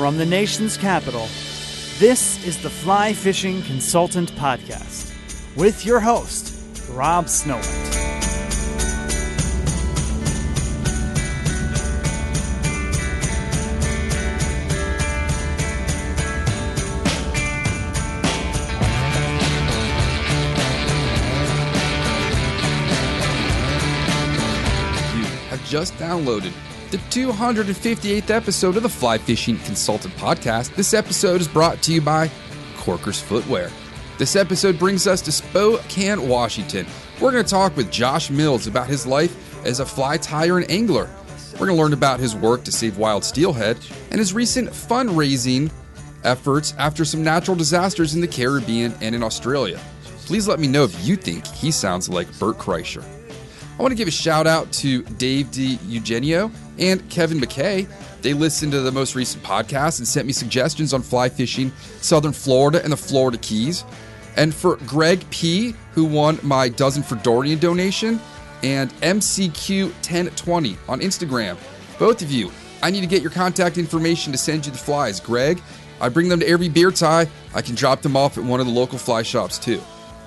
From the nation's capital, this is the Fly Fishing Consultant Podcast with your host, Rob Snowland. You have just downloaded the 258th episode of the Fly Fishing Consultant Podcast. This episode is brought to you by Korkers Footwear. This episode brings us to Spokane, Washington. We're going to talk with Josh Mills about his life as a fly tyer and angler. We're going to learn about his work to save wild steelhead and his recent fundraising efforts after some natural disasters in the Caribbean and in Australia. Please let me know if you think he sounds like Bert Kreischer. I want to give a shout out to Dave DiEugenio and Kevin McKay. They listened to the most recent podcast and sent me suggestions on fly fishing Southern Florida and the Florida Keys. And for Greg P., who won my Dozen for Dorian donation, and MCQ1020 on Instagram. Both of you, I need to get your contact information to send you the flies. Greg, I bring them to every beer tie. I can drop them off at one of the local fly shops too.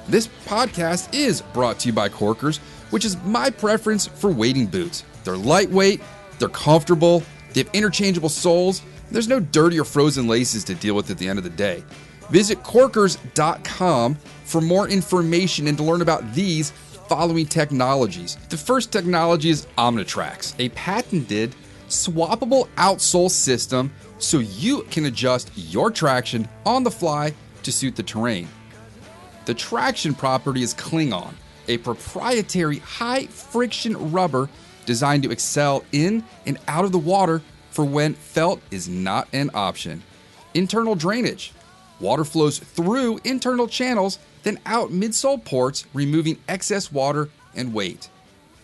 This podcast is brought to you by Korkers, which is my preference for wading boots. They're lightweight, they're comfortable, they have interchangeable soles, and there's no dirty or frozen laces to deal with at the end of the day. Visit Korkers.com for more information and to learn about these following technologies. The first technology is Omnitrax, a patented swappable outsole system so you can adjust your traction on the fly to suit the terrain. The traction property is Klingon, a proprietary high-friction rubber designed to excel in and out of the water for when felt is not an option. Internal drainage. Water flows through internal channels, then out midsole ports, removing excess water and weight.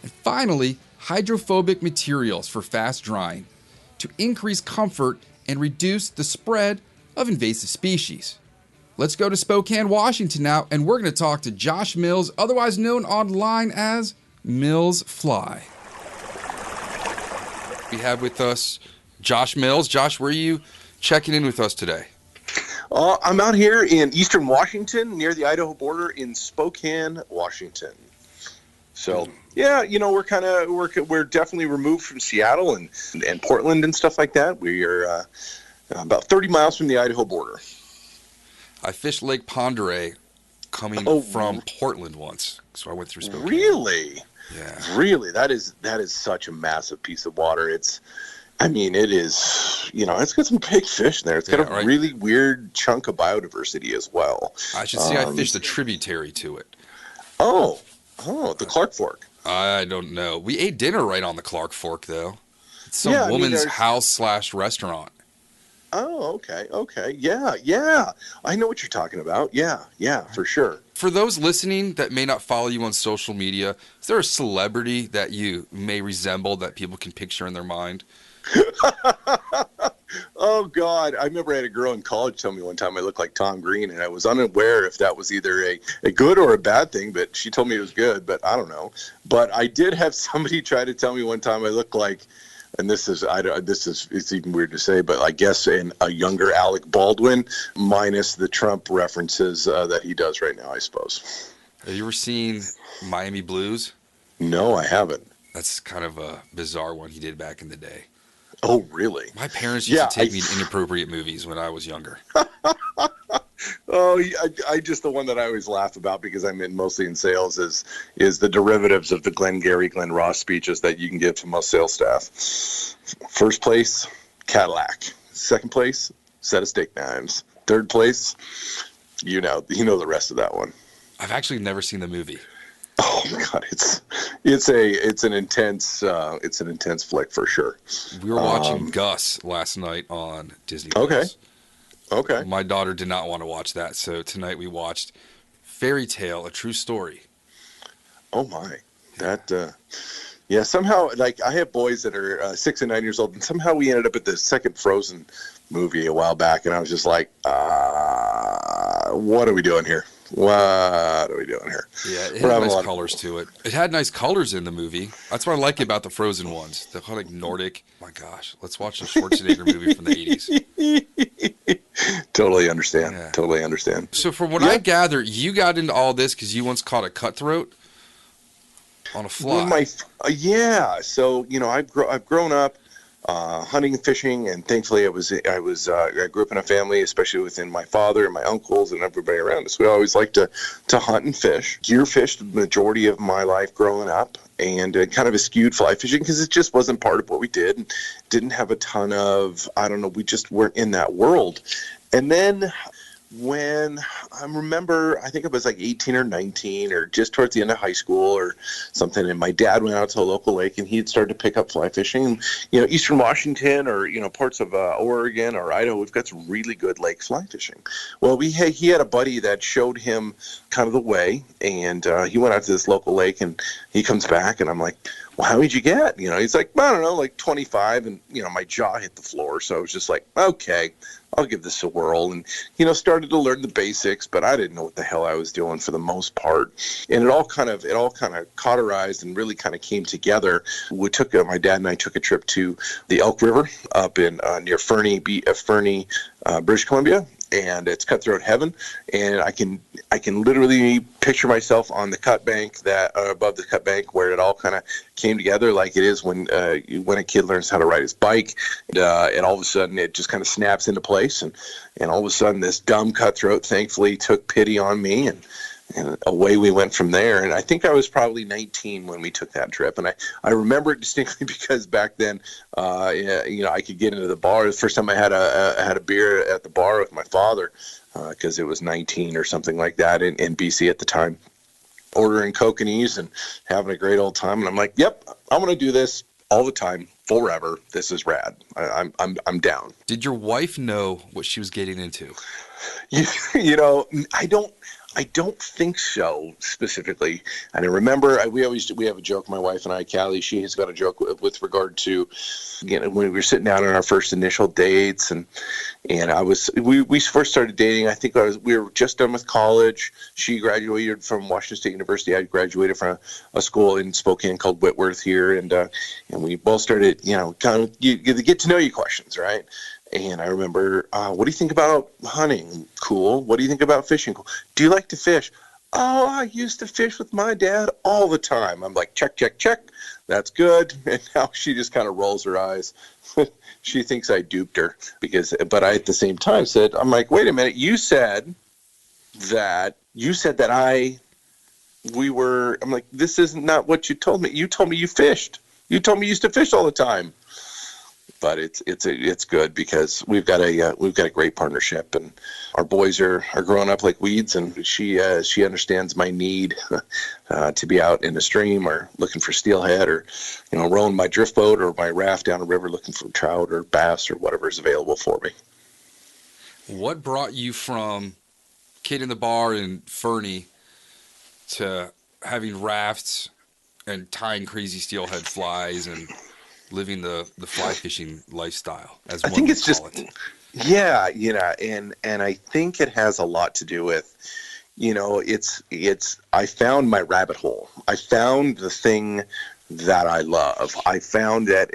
And finally, hydrophobic materials for fast drying to increase comfort and reduce the spread of invasive species. Let's go to Spokane, Washington now, and we're going to talk to Josh Mills, otherwise known online as Mills Fly. We have with us Josh Mills. Josh, where are you checking in with us today? I'm out here in eastern Washington, near the Idaho border in Spokane, Washington. So, yeah, you know, we're definitely removed from Seattle and Portland and stuff like that. We are about 30 miles from the Idaho border. I fished Lake Pondere coming from Portland once, so I went through Spokane. Really? Yeah. Really? That is such a massive piece of water. It is, you know, it's got some big fish in there. It's got a really weird chunk of biodiversity as well. I should say I fished a tributary to it. Oh, the Clark Fork. I don't know. We ate dinner right on the Clark Fork, though. It's some woman's house/restaurant. Oh, okay. Yeah. I know what you're talking about. Yeah, for sure. For those listening that may not follow you on social media, is there a celebrity that you may resemble that people can picture in their mind? Oh, God. I remember I had a girl in college tell me one time I looked like Tom Green, and I was unaware if that was either a good or a bad thing, but she told me it was good, but I don't know. But I did have somebody try to tell me one time I looked like, and it's even weird to say, but I guess a younger Alec Baldwin, minus the Trump references that he does right now, I suppose. Have you ever seen Miami Blues? No, I haven't. That's kind of a bizarre one he did back in the day. Oh, really? My parents used to take me to inappropriate movies when I was younger. Oh, I just, the one that I always laugh about because I'm mostly in sales is the derivatives of the Glengarry, Glen Ross speeches that you can get from most sales staff. First place, Cadillac. Second place, set of steak knives. Third place, you know the rest of that one. I've actually never seen the movie. Oh my God, it's an intense flick for sure. We were watching Gus last night on Disney Plus. Okay. My daughter did not want to watch that, so tonight we watched Fairy Tale: A True Story. Oh my, yeah. Somehow, like I have boys that are 6 and 9 years old, and somehow we ended up at the second Frozen movie a while back, and I was just like, what are we doing here? What are we doing here? Yeah, it We're had having a nice lot colors to it. It had nice colors in the movie. That's what I like about the Frozen ones. They're kind of like Nordic. My gosh, let's watch the Schwarzenegger movie from the 80s. Totally understand. Yeah. Totally understand. So from what Yeah. I gather, you got into all this because you once caught a cutthroat on a fly. Yeah. So I've grown up hunting and fishing, and thankfully I grew up in a family, especially within my father and my uncles and everybody around us. We always liked to hunt and fish. Gear fished the majority of my life growing up, and kind of eschewed fly fishing because it just wasn't part of what we did. And didn't have a ton of, I don't know, we just weren't in that world. And then when I remember, I think it was like 18 or 19 or just towards the end of high school or something, and my dad went out to a local lake and he had started to pick up fly fishing. Eastern Washington or parts of Oregon or Idaho, we've got some really good lake fly fishing. Well, he had a buddy that showed him kind of the way, and he went out to this local lake, and he comes back and I'm like, well, how did you get? He's like, I don't know, like 25, and my jaw hit the floor. So I was just like, okay, I'll give this a whirl, and started to learn the basics, but I didn't know what the hell I was doing for the most part. And it all kind of cauterized and really kind of came together. We took my dad and I took a trip to the Elk River up in near Fernie, British Columbia. And it's cutthroat heaven, and I can literally picture myself on the cut bank above the cut bank where it all kind of came together, like it is when a kid learns how to ride his bike, and all of a sudden it just kind of snaps into place, and all of a sudden this dumb cutthroat thankfully took pity on me, and away we went from there. And I think I was probably 19 when we took that trip. And I remember it distinctly because back then, I could get into the bar. The first time I had a beer at the bar with my father, because it was 19 or something like that in BC at the time, ordering Kokanese and having a great old time. And I'm like, yep, I want to do this all the time, forever. This is rad. I'm down. Did your wife know what she was getting into? I don't think so specifically. And I remember we have a joke, my wife and I, Callie, she has got a joke with regard to, when we were sitting down on our first initial dates, and we first started dating. I think we were just done with college. She graduated from Washington State University. I graduated from a school in Spokane called Whitworth here, and we both started, kind of you get to know you questions, right? And I remember, what do you think about hunting? Cool. What do you think about fishing? Cool. Do you like to fish? Oh, I used to fish with my dad all the time. I'm like, check, check, check. That's good. And now she just kind of rolls her eyes. She thinks I duped her but I at the same time said, I'm like, wait a minute. You said that I'm like, this is not what you told me. You told me you fished. You told me you used to fish all the time. But it's good because we've got a great partnership, and our boys are growing up like weeds, and she understands my need to be out in the stream or looking for steelhead, or rowing my drift boat or my raft down a river looking for trout or bass or whatever is available for me. What brought you from kid in the bar in Fernie to having rafts and tying crazy steelhead flies and living the fly fishing lifestyle, as one would call it? Yeah, and I think it has a lot to do with, I found my rabbit hole. I found the thing that I love. I found that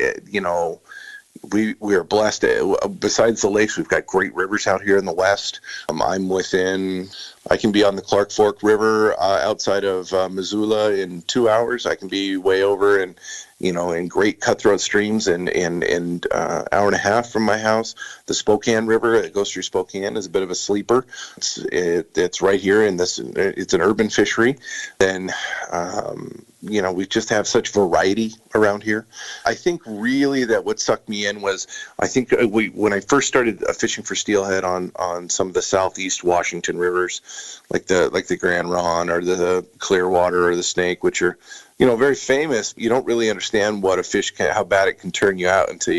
we are blessed. Besides the lakes, we've got great rivers out here in the west. I can be on the Clark Fork River outside of Missoula in 2 hours. I can be way over in great cutthroat streams in hour and a half from my house. The Spokane River that goes through Spokane is a bit of a sleeper. It's right here in this. It's an urban fishery. Then we just have such variety around here. I think really that what sucked me in was, I think when I first started fishing for steelhead on some of the southeast Washington rivers, like the Grand Ronde or the Clearwater or the Snake, which are very famous. You don't really understand what a fish how bad it can turn you out until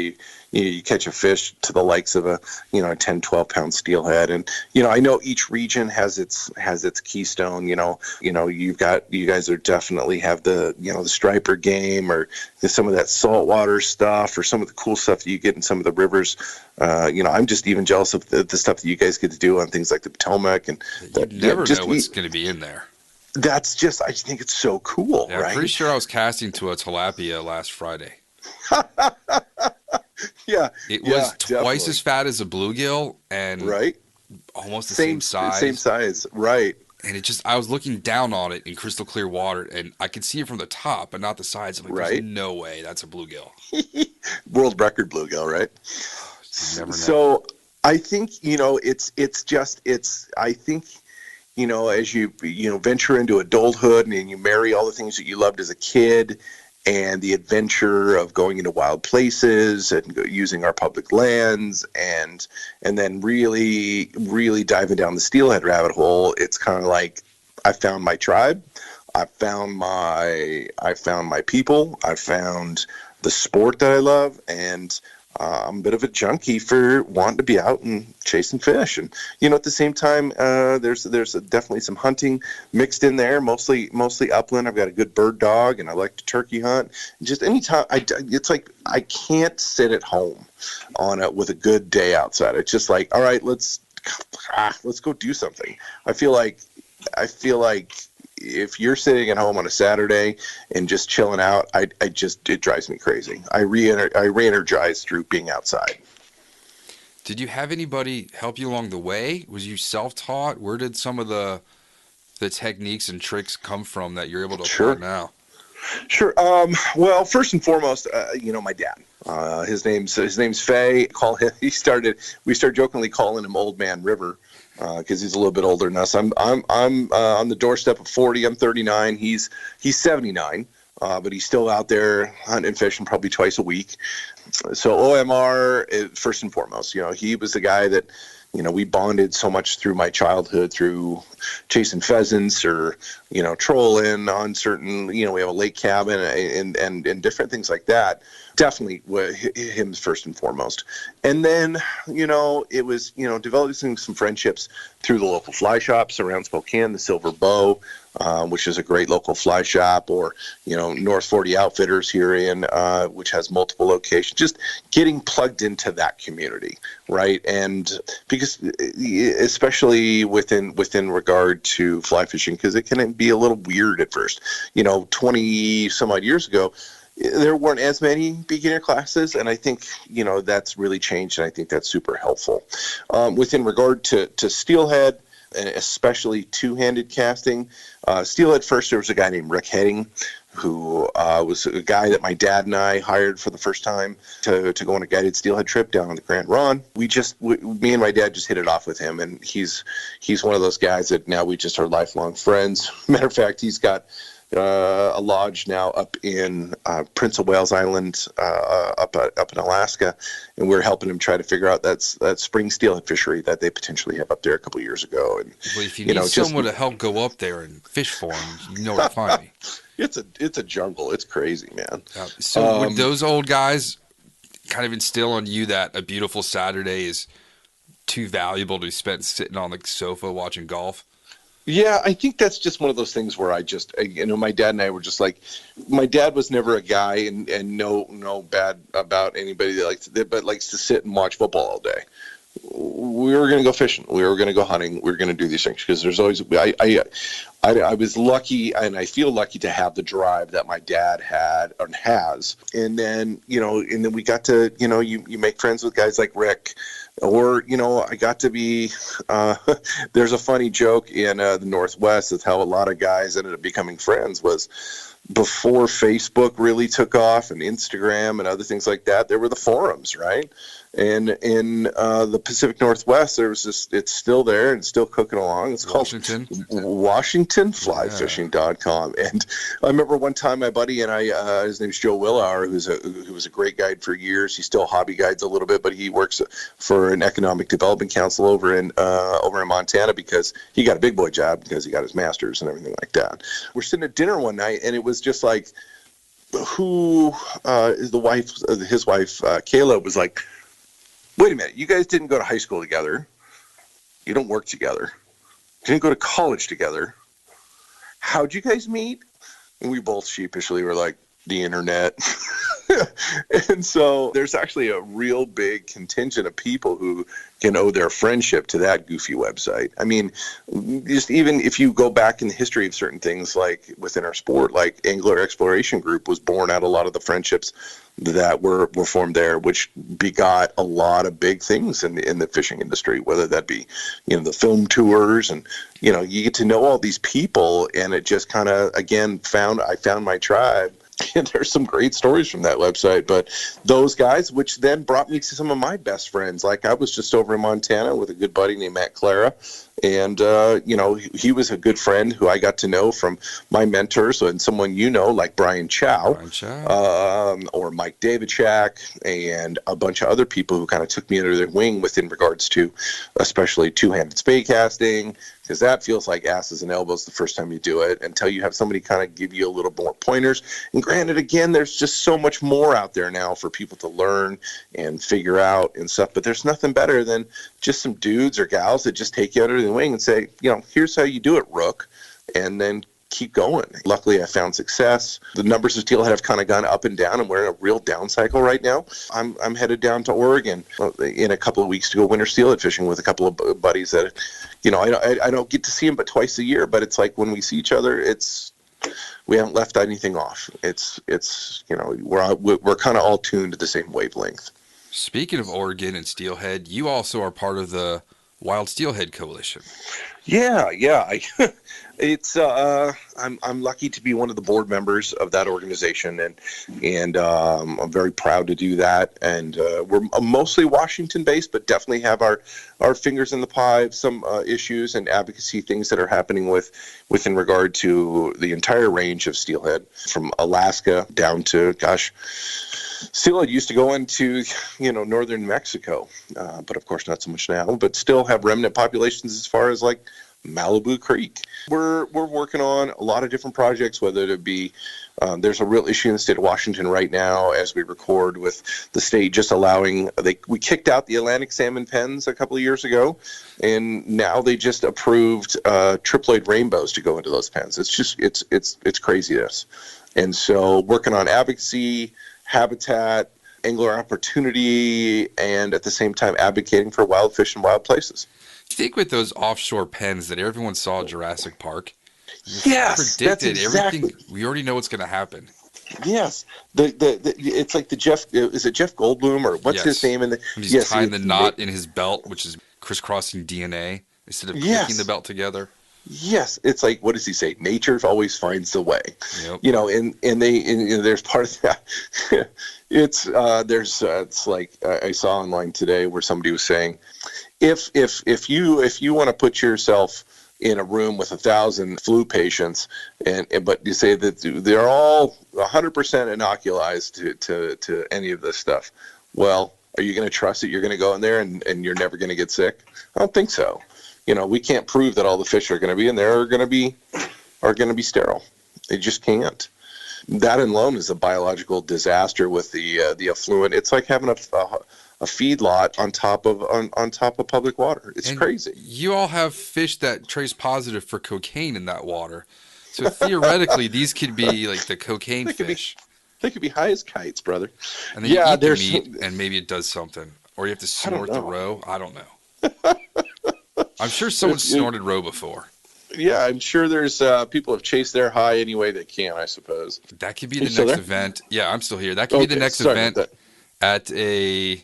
you catch a fish to the likes of a 10, 12 pound steelhead. And I know each region has its keystone. You guys are definitely have the the striper game, or some of that saltwater stuff, or some of the cool stuff that you get in some of the rivers. I'm just even jealous of the stuff that you guys get to do on things like the Potomac. And you never know what's going to be in there. That's just, I think it's so cool, yeah, right? I'm pretty sure I was casting to a tilapia last Friday. Yeah, it was twice as fat as a bluegill, and almost the same size. Same size, right? And I was looking down on it in crystal clear water, and I could see it from the top, but not the sides. I'm like, there's no way that's a bluegill. World record bluegill, right? You never know. So I think I think as you venture into adulthood and you marry all the things that you loved as a kid, and the adventure of going into wild places and using our public lands, and then really, really diving down the steelhead rabbit hole, it's kind of like I found my tribe, I found my people, I found the sport that I love, and I'm a bit of a junkie for wanting to be out and chasing fish. And at the same time, there's definitely some hunting mixed in there, mostly upland. I've got a good bird dog, and I like to turkey hunt. And just anytime it's like I can't sit at home with a good day outside. It's just like, all right, let's go do something. I feel like if you're sitting at home on a Saturday and just chilling out, it drives me crazy. I re-energize through being outside. Did you have anybody help you along the way? Was you self-taught? Where did some of the techniques and tricks come from that you're able to apply now? Sure. Well, first and foremost, my dad. His name's Faye. We started jokingly calling him Old Man River, because he's a little bit older than us. I'm on the doorstep of 40. I'm 39. He's 79, but he's still out there hunting and fishing probably twice a week. So OMR, first and foremost, he was the guy that we bonded so much through my childhood, through chasing pheasants or trolling on certain. We have a lake cabin and different things like that. Definitely him first and foremost. And then, it was, developing some friendships through the local fly shops around Spokane, the Silver Bow, which is a great local fly shop, or, North 40 Outfitters here which has multiple locations, just getting plugged into that community, right? And because especially within regard to fly fishing, because it can be a little weird at first, 20 some odd years ago, there weren't as many beginner classes, and I think that's really changed, and I think that's super helpful. Within regard to steelhead, and especially two-handed casting, steelhead first, there was a guy named Rick Heading, who was a guy that my dad and I hired for the first time to go on a guided steelhead trip down on the Grand Ron. Me and my dad just hit it off with him, and he's one of those guys that now we just are lifelong friends. Matter of fact, he's got a lodge now up in Prince of Wales Island, up in Alaska, and we're helping him try to figure out that spring steelhead fishery that they potentially have up there a couple of years ago. And well, if you need someone to help go up there and fish for him, you know where to find me. It's a jungle. It's crazy, man. So would those old guys kind of instill on you that a beautiful Saturday is too valuable to be spent sitting on the sofa watching golf? Yeah, I think that's just one of those things where my dad and I were just like, my dad was never a guy, and no bad about anybody that likes to sit and watch football all day. We were going to go fishing. We were going to go hunting. We were going to do these things because there's always, I was lucky, and I feel lucky to have the drive that my dad had and has. And then, we got to, you make friends with guys like Rick. Or, I got to be, there's a funny joke in the Northwest of how a lot of guys ended up becoming friends was before Facebook really took off and Instagram and other things like that, there were the forums, right? And in the Pacific Northwest, there was it's still there and still cooking along. It's called Washington stoneflyfishing.com. And I remember one time my buddy and I, his name's Joe Willauer, who was a great guide for years. He still hobby guides a little bit, but he works for an economic development council over in Montana because he got a big boy job because he got his master's and everything like that. We're sitting at dinner one night, and it was just like, who is the wife? His wife, Kayla, was like, "Wait a minute, you guys didn't go to high school together. You don't work together. You didn't go to college together. How'd you guys meet?" And we both sheepishly were like, "The internet." And so there's actually a real big contingent of people who can owe their friendship to that goofy website. I mean, just even if you go back in the history of certain things, like within our sport, like Angler Exploration Group was born out of a lot of the friendships that were formed there, which begot a lot of big things in the fishing industry, whether that be, the film tours, and, you get to know all these people, and it just kind of, again, I found my tribe. And there's some great stories from that website, but those guys, which then brought me to some of my best friends. Like, I was just over in Montana with a good buddy named Matt Clara, and he was a good friend who I got to know from my mentors and someone like Brian Chow. Or Mike Davidchak, and a bunch of other people who kind of took me under their wing within regards to especially two-handed spey casting, because that feels like asses and elbows the first time you do it until you have somebody kind of give you a little more pointers. And granted, again, there's just so much more out there now for people to learn and figure out and stuff, but there's nothing better than just some dudes or gals that just take you under the wing and say, here's how you do it, Rook, and then keep going. Luckily, I found success. The numbers of steelhead have kind of gone up and down, and we're in a real down cycle right now. I'm headed down to Oregon in a couple of weeks to go winter steelhead fishing with a couple of buddies that, I don't get to see them but twice a year, but it's like when we see each other, we haven't left anything off. We're kind of all tuned to the same wavelength. Speaking of Oregon and steelhead, you also are part of the Wild Steelhead Coalition. Yeah. It's I'm lucky to be one of the board members of that organization, and I'm very proud to do that. And we're mostly Washington based, but definitely have our fingers in the pie of some issues and advocacy things that are happening within regard to the entire range of steelhead, from Alaska down to steelhead used to go into, northern Mexico, but of course not so much now, but still have remnant populations as far as like Malibu Creek. We're working on a lot of different projects, whether it be, there's a real issue in the state of Washington right now as we record with the state just allowing, we kicked out the Atlantic salmon pens a couple of years ago, and now they just approved triploid rainbows to go into those pens. It's just, it's craziness. And so working on advocacy, habitat, angler opportunity, and at the same time advocating for wild fish and wild places. I think with those offshore pens that everyone saw at Jurassic Park, yes, predicted that's exactly. Everything. We already know what's going to happen. Yes, it's like the Jeff. Is it Jeff Goldblum or what's his name? He's tying the knot in his belt, which is crisscrossing DNA instead of clicking the belt together. Yes, it's like, what does he say? Nature always finds the way. Yep. And there's part of that. It's like I saw online today where somebody was saying, if you want to put yourself in a room with 1,000 flu patients, but you say that they're all 100% inoculized to any of this stuff, well, are you going to trust that you're going to go in there and you're never going to get sick? I don't think so. We can't prove that all the fish are going to be in there are going to be sterile. They just can't. That alone is a biological disaster with the effluent. It's like having a feedlot on top of public water. It's crazy. You all have fish that trace positive for cocaine in that water. So theoretically, these could be like the cocaine fish. They could be high as kites, brother. And then you eat the meat, and maybe it does something. Or you have to snort the roe. I don't know. I'm sure someone snorted roe before. Yeah, I'm sure there's people have chased their high any way they can, I suppose. That could be the next event. Yeah, I'm still here. That could be the next event at a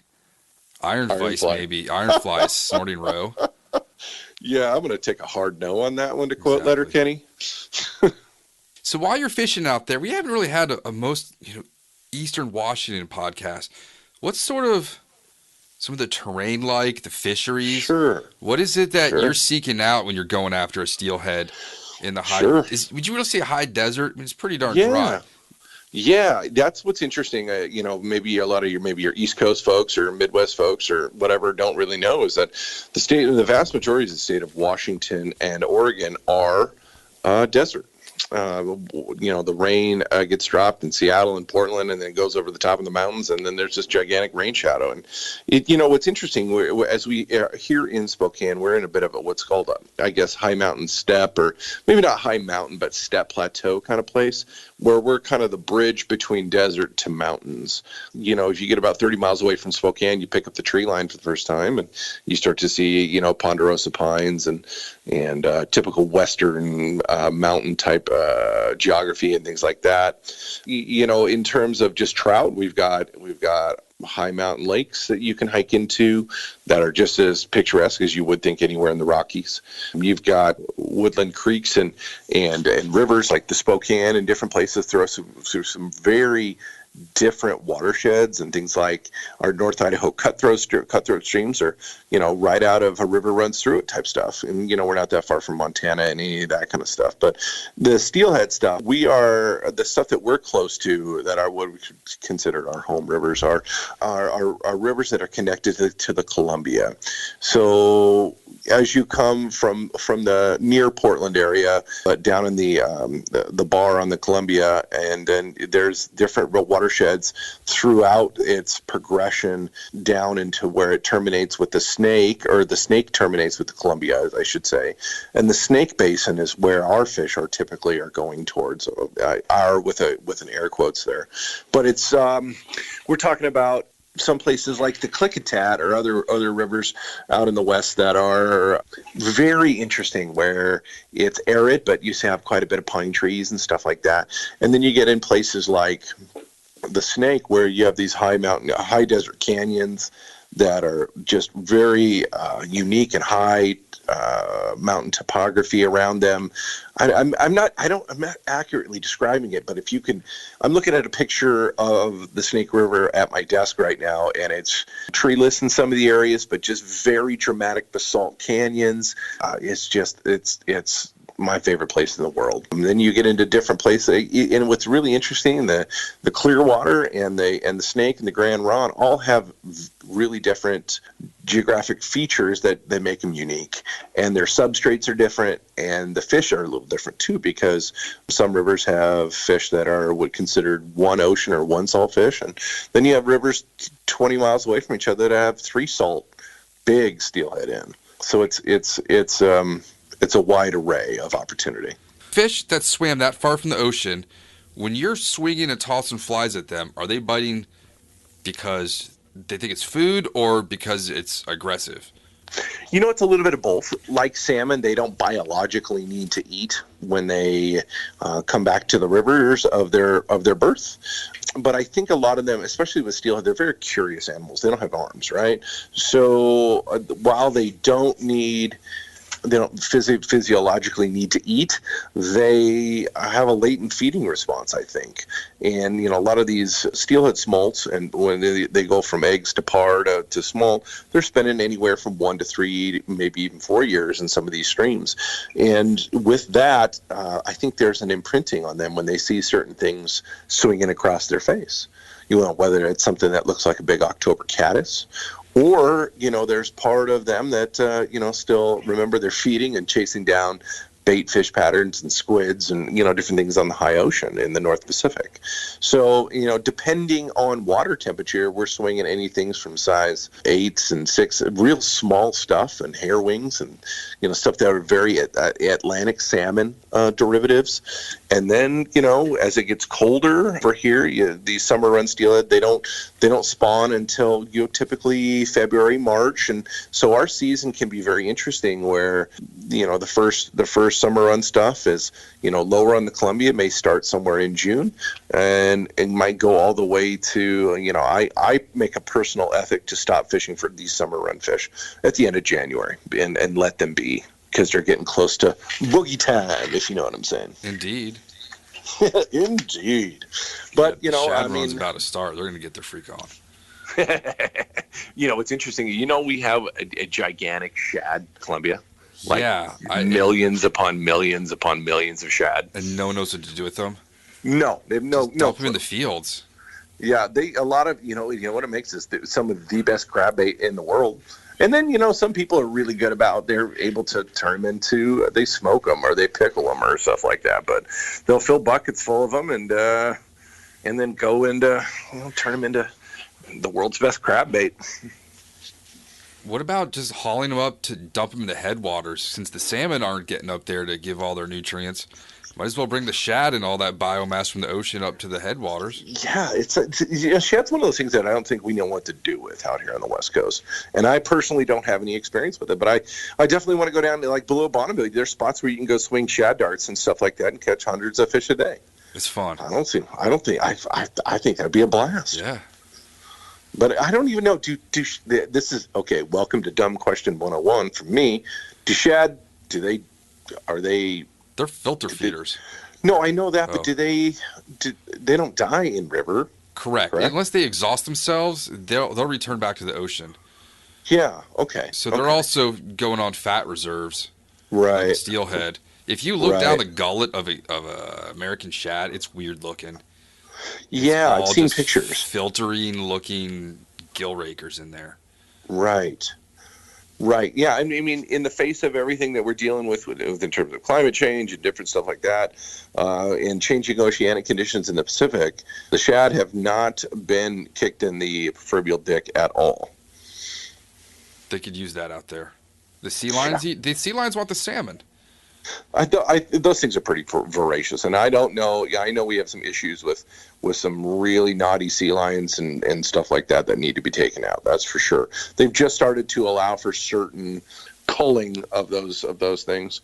Iron Vice, maybe. Iron Flies snorting roe. Yeah, I'm going to take a hard no on that one, to quote Letterkenny. So while you're fishing out there, we haven't really had a most Eastern Washington podcast. What's sort of some of the terrain like, the fisheries? Sure. What is it that you're seeking out when you're going after a steelhead in the high. Sure. Would you really say a high desert? I mean, it's pretty darn Yeah. dry. Yeah, that's what's interesting. Maybe a lot of your East Coast folks or Midwest folks or whatever don't really know is that the vast majority of the state of Washington and Oregon are desert. The rain gets dropped in Seattle and Portland, and then it goes over the top of the mountains, and then there's this gigantic rain shadow. And what's interesting, as we are here in Spokane, we're in a bit of what's called high mountain steppe, or maybe not high mountain, but steppe plateau kind of place, where we're kind of the bridge between desert to mountains. If you get about 30 miles away from Spokane, you pick up the tree line for the first time, and you start to see, ponderosa pines and typical western mountain type geography and things like that. In terms of just trout, we've got high mountain lakes that you can hike into that are just as picturesque as you would think anywhere in the Rockies. You've got woodland creeks and rivers like the Spokane and different places through some very different watersheds, and things like our North Idaho cutthroat streams are, right out of a river runs through it type stuff. And, we're not that far from Montana and any of that kind of stuff. But the Steelhead stuff, the stuff that we're close to that are what we consider our home rivers are rivers that are connected to the Columbia. So as you come from the near Portland area, down in the bar on the Columbia, and then there's different watersheds throughout its progression down into where it terminates with the Snake, or the Snake terminates with the Columbia, I should say. And the Snake Basin is where our fish are typically going towards, with an air quotes there. But it's we're talking about some places like the Klickitat or other rivers out in the west that are very interesting, where it's arid, but you have quite a bit of pine trees and stuff like that. And then you get in places like the Snake, where you have these high desert canyons that are just very unique and high mountain topography around them. I'm not accurately describing it, but I'm looking at a picture of the Snake River at my desk right now, and it's treeless in some of the areas, but just very dramatic basalt canyons. It's my favorite place in the world. And then you get into different places, and what's really interesting, the Clearwater and the Snake and the Grand Ronde all have really different geographic features that make them unique, and their substrates are different, and the fish are a little different too, because some rivers have fish that are considered one ocean or one salt fish, and then you have rivers 20 miles away from each other that have 3 salt big steelhead in. So it's a wide array of opportunity. Fish that swam that far from the ocean, when you're swinging and tossing flies at them, are they biting because they think it's food or because it's aggressive? It's a little bit of both. Like salmon, they don't biologically need to eat when they come back to the rivers of their birth. But I think a lot of them, especially with steelhead, they're very curious animals. They don't have arms, right? So while they don't physiologically need to eat, they have a latent feeding response, I think. And a lot of these steelhead smolts, and when they go from eggs to par to smolt, they're spending anywhere from 1 to 3, maybe even 4 years in some of these streams. And with that, I think there's an imprinting on them when they see certain things swinging across their face. Whether it's something that looks like a big October caddis, or, there's part of them that, still remember they're feeding and chasing down bait fish patterns and squids and, different things on the high ocean in the North Pacific. So, depending on water temperature, we're swinging anything from size 8s and 6, real small stuff, and hair wings and, stuff that are very Atlantic salmon derivatives. And then, as it gets colder for here, these summer run steelhead, they don't spawn until typically February, March, and so our season can be very interesting. Where the first summer run stuff is lower on the Columbia, may start somewhere in June, and it might go all the way to I make a personal ethic to stop fishing for these summer run fish at the end of January and let them be, because they're getting close to boogie time, if you know what I'm saying. Indeed. Indeed. But, Shad run's about to start. They're going to get their freak on. It's interesting. We have a gigantic shad Columbia. Like millions upon millions upon millions of shad. And no one knows what to do with them? No, they have no dump them in the fields. Yeah, a lot of, you know what it makes is some of the best crab bait in the world. And then, some people are really good about, they're able to turn them into, they smoke them or they pickle them or stuff like that. But they'll fill buckets full of them and then go into, turn them into the world's best crab bait. What about just hauling them up to dump them in the headwaters? Since the salmon aren't getting up there to give all their nutrients, might as well bring the shad and all that biomass from the ocean up to the headwaters. Yeah, shad's one of those things that I don't think we know what to do with out here on the West Coast. And I personally don't have any experience with it, but I definitely want to go down to like below Bonneville. There's spots where you can go swing shad darts and stuff like that and catch hundreds of fish a day. It's fun. I think that'd be a blast. Yeah. But I don't even know. This is okay. Welcome to Dumb Question 101 from me. Do shad? Are they? They're filter feeders. No, I know that, but they don't die in river? Correct. Unless they exhaust themselves, they'll return back to the ocean. Yeah. Okay. So they're also going on fat reserves. Right. Steelhead. If you look down the gullet of a American shad, it's weird looking. Yeah, I've seen pictures. Filtering looking gill rakers in there. Right. Yeah, I mean, in the face of everything that we're dealing with in terms of climate change and different stuff like that, and changing oceanic conditions in the Pacific, the shad have not been kicked in the proverbial dick at all. They could use that out there. The sea lions, the sea lions want the salmon. Those things are pretty voracious, and I don't know. Yeah, I know we have some issues with some really naughty sea lions and stuff like that need to be taken out. That's for sure. They've just started to allow for certain culling of those things,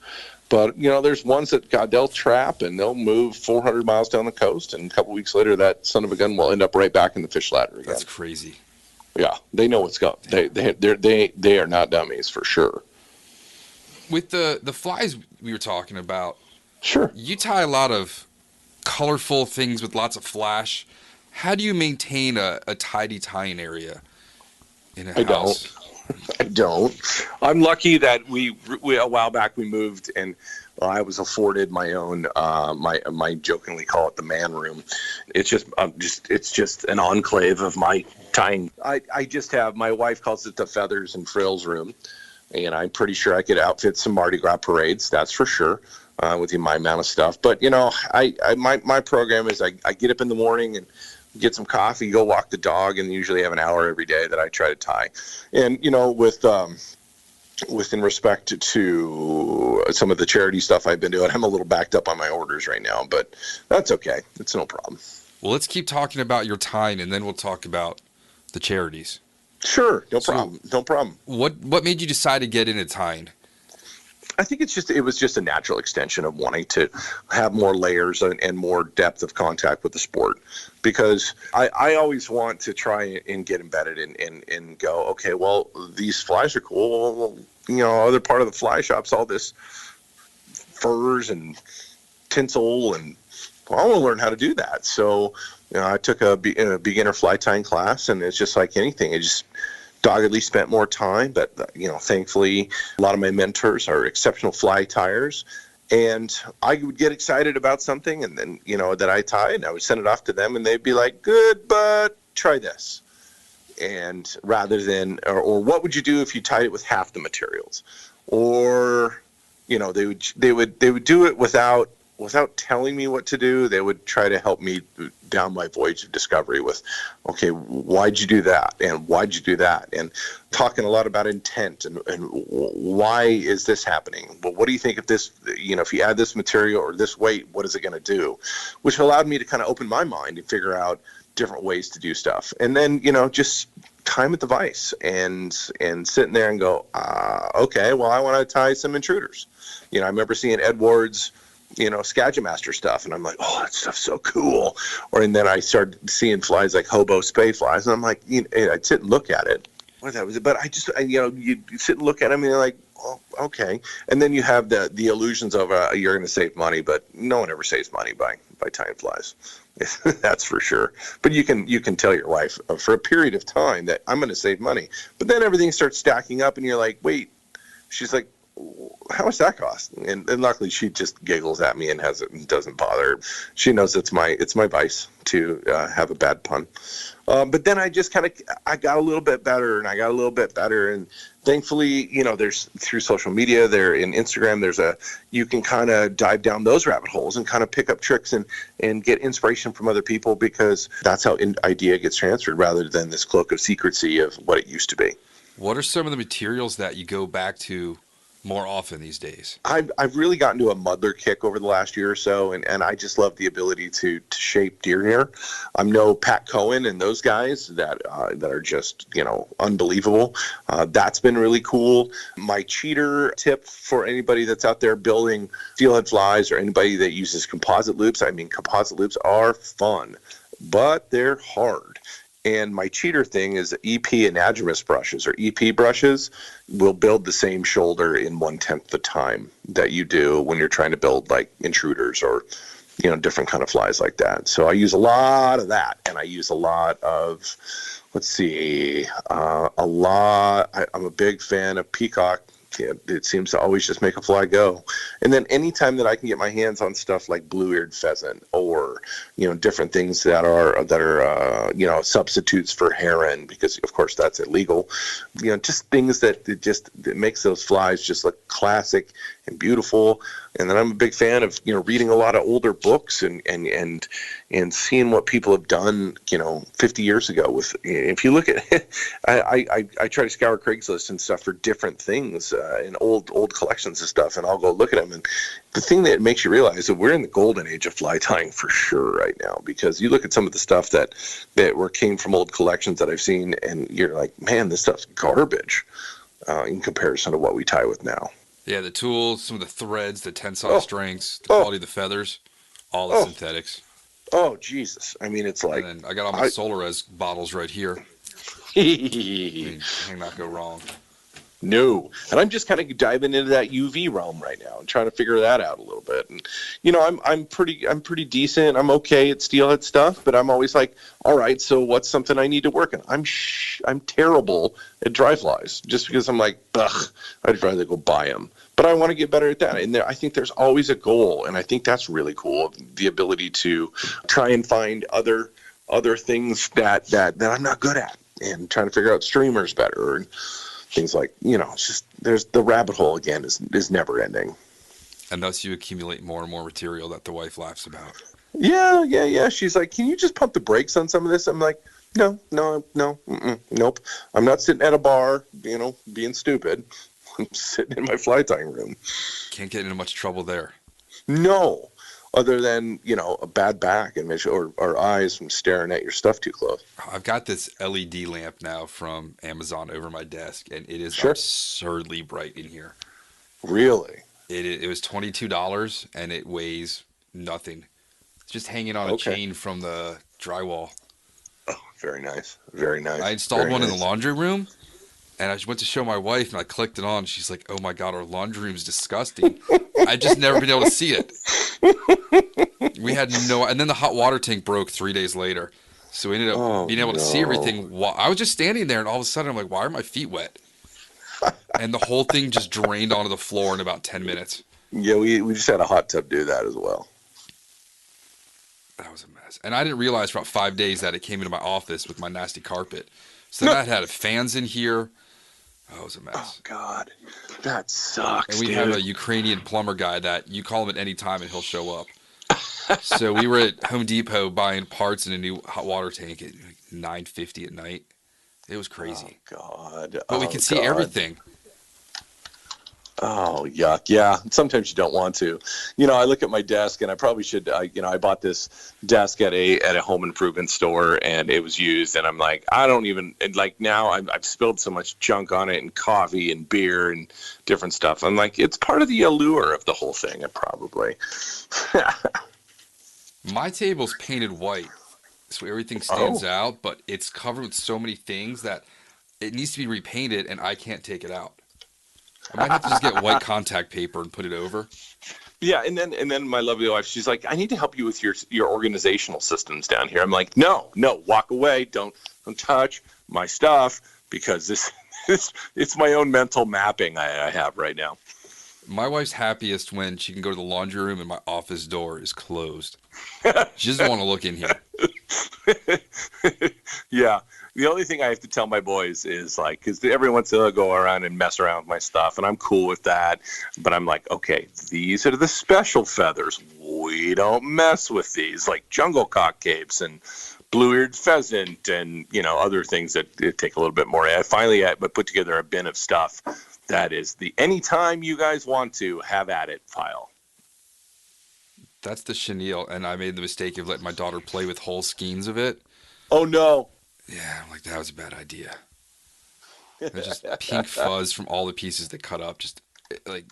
but there's ones that they'll trap and they'll move 400 miles down the coast, and a couple weeks later, that son of a gun will end up right back in the fish ladder again. That's crazy. Yeah, they know what's going. They are not dummies for sure. With the flies we were talking about, sure, you tie a lot of colorful things with lots of flash. How do you maintain a tidy tying area in a house? I don't. I'm lucky that we a while back we moved and I was afforded my own my jokingly call it the man room. It's just an enclave of my tying. I just have, my wife calls it the feathers and frills room. And I'm pretty sure I could outfit some Mardi Gras parades, that's for sure, with my amount of stuff. But, my program is I get up in the morning and get some coffee, go walk the dog, and usually have an hour every day that I try to tie. And, with in respect to some of the charity stuff I've been doing, I'm a little backed up on my orders right now, but that's okay. It's no problem. Well, let's keep talking about your tying, and then we'll talk about the charities. Sure, no problem. What made you decide to get into tying? I think it was just a natural extension of wanting to have more layers and more depth of contact with the sport, because I always want to try and get embedded and go, okay, well, these flies are cool. Well, other part of the fly shop's all this furs and tinsel, and I want to learn how to do that. So I took a beginner fly tying class, and it's just like anything. I just doggedly spent more time, but thankfully a lot of my mentors are exceptional fly tiers, and I would get excited about something, and then that I tie, and I would send it off to them, and they'd be like, good, but try this. And rather than, or what would you do if you tied it with half the materials, or they would do it without telling me what to do. They would try to help me down my voyage of discovery with, okay, why'd you do that? And why'd you do that? And talking a lot about intent and why is this happening? Well, what do you think if this, if you add this material or this weight, what is it going to do? Which allowed me to kind of open my mind and figure out different ways to do stuff. And then, just time at the vise and sitting there and go, okay, well, I want to tie some intruders. I remember seeing Ed Ward's Skagit Master stuff, and I'm like, oh, that stuff's so cool. And then I started seeing flies like hobo spay flies, and I'm like, I'd sit and look at it. What that was, but you sit and look at them, and you're like, oh, okay. And then you have the illusions of you're going to save money, but no one ever saves money by tying flies. That's for sure. But you can tell your wife for a period of time that I'm going to save money, but then everything starts stacking up, and you're like, wait. She's like, how much that cost? And luckily she just giggles at me and doesn't bother. She knows it's my vice to have a bad pun. But then I just I got a little bit better, and thankfully, there's through social media, there in Instagram, you can kind of dive down those rabbit holes and kind of pick up tricks and get inspiration from other people, because that's how an idea gets transferred rather than this cloak of secrecy of what it used to be. What are some of the materials that you go back to more often these days? I've really gotten to a muddler kick over the last year or so, and I just love the ability to shape deer hair. I'm no Pat Cohen and those guys that are just unbelievable. That's been really cool. My cheater tip for anybody that's out there building steelhead flies, or anybody that uses composite loops. I mean, composite loops are fun, but they're hard. And my cheater thing is EP anadromous brushes, or EP brushes will build the same shoulder in 1/10 the time that you do when you're trying to build like intruders or, different kind of flies like that. So I use a lot of that, and I use a lot of, I'm a big fan of peacock. It seems to always just make a fly go. And then anytime that I can get my hands on stuff like blue-eared pheasant, or different things that are substitutes for heron, because of course that's illegal, just things that makes those flies just look classic and beautiful. And then I'm a big fan of reading a lot of older books and seeing what people have done 50 years ago. If you look at I try to scour Craigslist and stuff for different things in old collections of stuff, and I'll go look at them. And the thing that makes you realize that we're in the golden age of fly tying for sure right now, because you look at some of the stuff that came from old collections that I've seen, and you're like, man, this stuff's garbage in comparison to what we tie with now. Yeah, the tools, some of the threads, the tensile strengths, the quality of the feathers, all the synthetics. Oh, Jesus. I mean, it's like... And then I got all my Solares bottles right here. Cannot go wrong. No. And I'm just kind of diving into that UV realm right now and trying to figure that out a little bit. And, I'm pretty decent. I'm okay at steelhead stuff, but I'm always like, all right, so what's something I need to work on? I'm terrible at dry flies, just because I'm like, ugh, I'd rather go buy them. But I want to get better at that. And I think there's always a goal, and I think that's really cool, the ability to try and find other things that I'm not good at, and trying to figure out streamers better, and things like, it's just, there's the rabbit hole again is never ending. And thus you accumulate more and more material that the wife laughs about. Yeah. She's like, can you just pump the brakes on some of this? I'm like, no, nope. I'm not sitting at a bar, being stupid. I'm sitting in my fly tying room. Can't get into much trouble there. No, other than, a bad back and or eyes from staring at your stuff too close. I've got this LED lamp now from Amazon over my desk, and it is absurdly bright in here. Really? It was $22, and it weighs nothing. It's just hanging on a chain from the drywall. Oh, very nice. Very nice. I installed one in the laundry room, and I went to show my wife, and I clicked it on. And she's like, oh, my God, our laundry room is disgusting. I just never been able to see it. We had and then the hot water tank broke 3 days later. So we ended up being able to see everything. I was just standing there, and all of a sudden, I'm like, why are my feet wet? And the whole thing just drained onto the floor in about 10 minutes. Yeah, we just had a hot tub do that as well. That was a mess. And I didn't realize for about 5 days that it came into my office with my nasty carpet. So then I had fans in here. Oh, it was a mess. Oh, God. That sucks, And we have a Ukrainian plumber guy that you call him at any time and he'll show up. So we were at Home Depot buying parts in a new hot water tank at $9.50 at night. It was crazy. Oh, God. But we could see everything. Oh, yuck. Yeah. Sometimes you don't want to. I look at my desk, and I probably should, I bought this desk at a home improvement store, and it was used, and I'm like, I don't even, now I've spilled so much junk on it, and coffee and beer and different stuff. I'm like, it's part of the allure of the whole thing, probably. My table's painted white, so everything stands out, but it's covered with so many things that it needs to be repainted, and I can't take it out. I might have to just get white contact paper and put it over. Yeah, and then my lovely wife, she's like, I need to help you with your organizational systems down here. I'm like, no, walk away, don't touch my stuff, because this it's my own mental mapping I have right now. My wife's happiest when she can go to the laundry room and my office door is closed. She doesn't want to look in here. Yeah. The only thing I have to tell my boys is like, because every once in a while I go around and mess around with my stuff, and I'm cool with that. But I'm like, okay, these are the special feathers. We don't mess with these, like jungle cockcapes and blue-eared pheasant and, other things that take a little bit more. I finally put together a bin of stuff that is the anytime you guys want to have at it file. That's the chenille, and I made the mistake of letting my daughter play with whole skeins of it. Oh, no. Yeah, I'm like, that was a bad idea. There's just pink fuzz from all the pieces that cut up. Just like,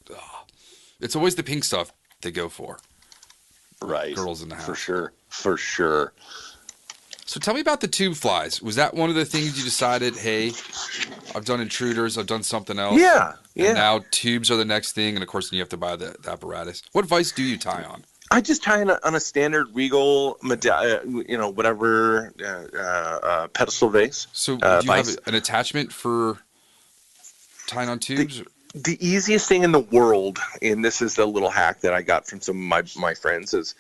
ugh. It's always the pink stuff they go for. Right. Girls in the house. For sure. So tell me about the tube flies. Was that one of the things you decided, hey, I've done intruders, I've done something else? Yeah. And now tubes are the next thing, and of course, then you have to buy the apparatus. What vise do you tie on? I just tie on a standard Regal, whatever pedestal vase. So do you have an attachment for tying on tubes? The easiest thing in the world, and this is the little hack that I got from some of my friends, is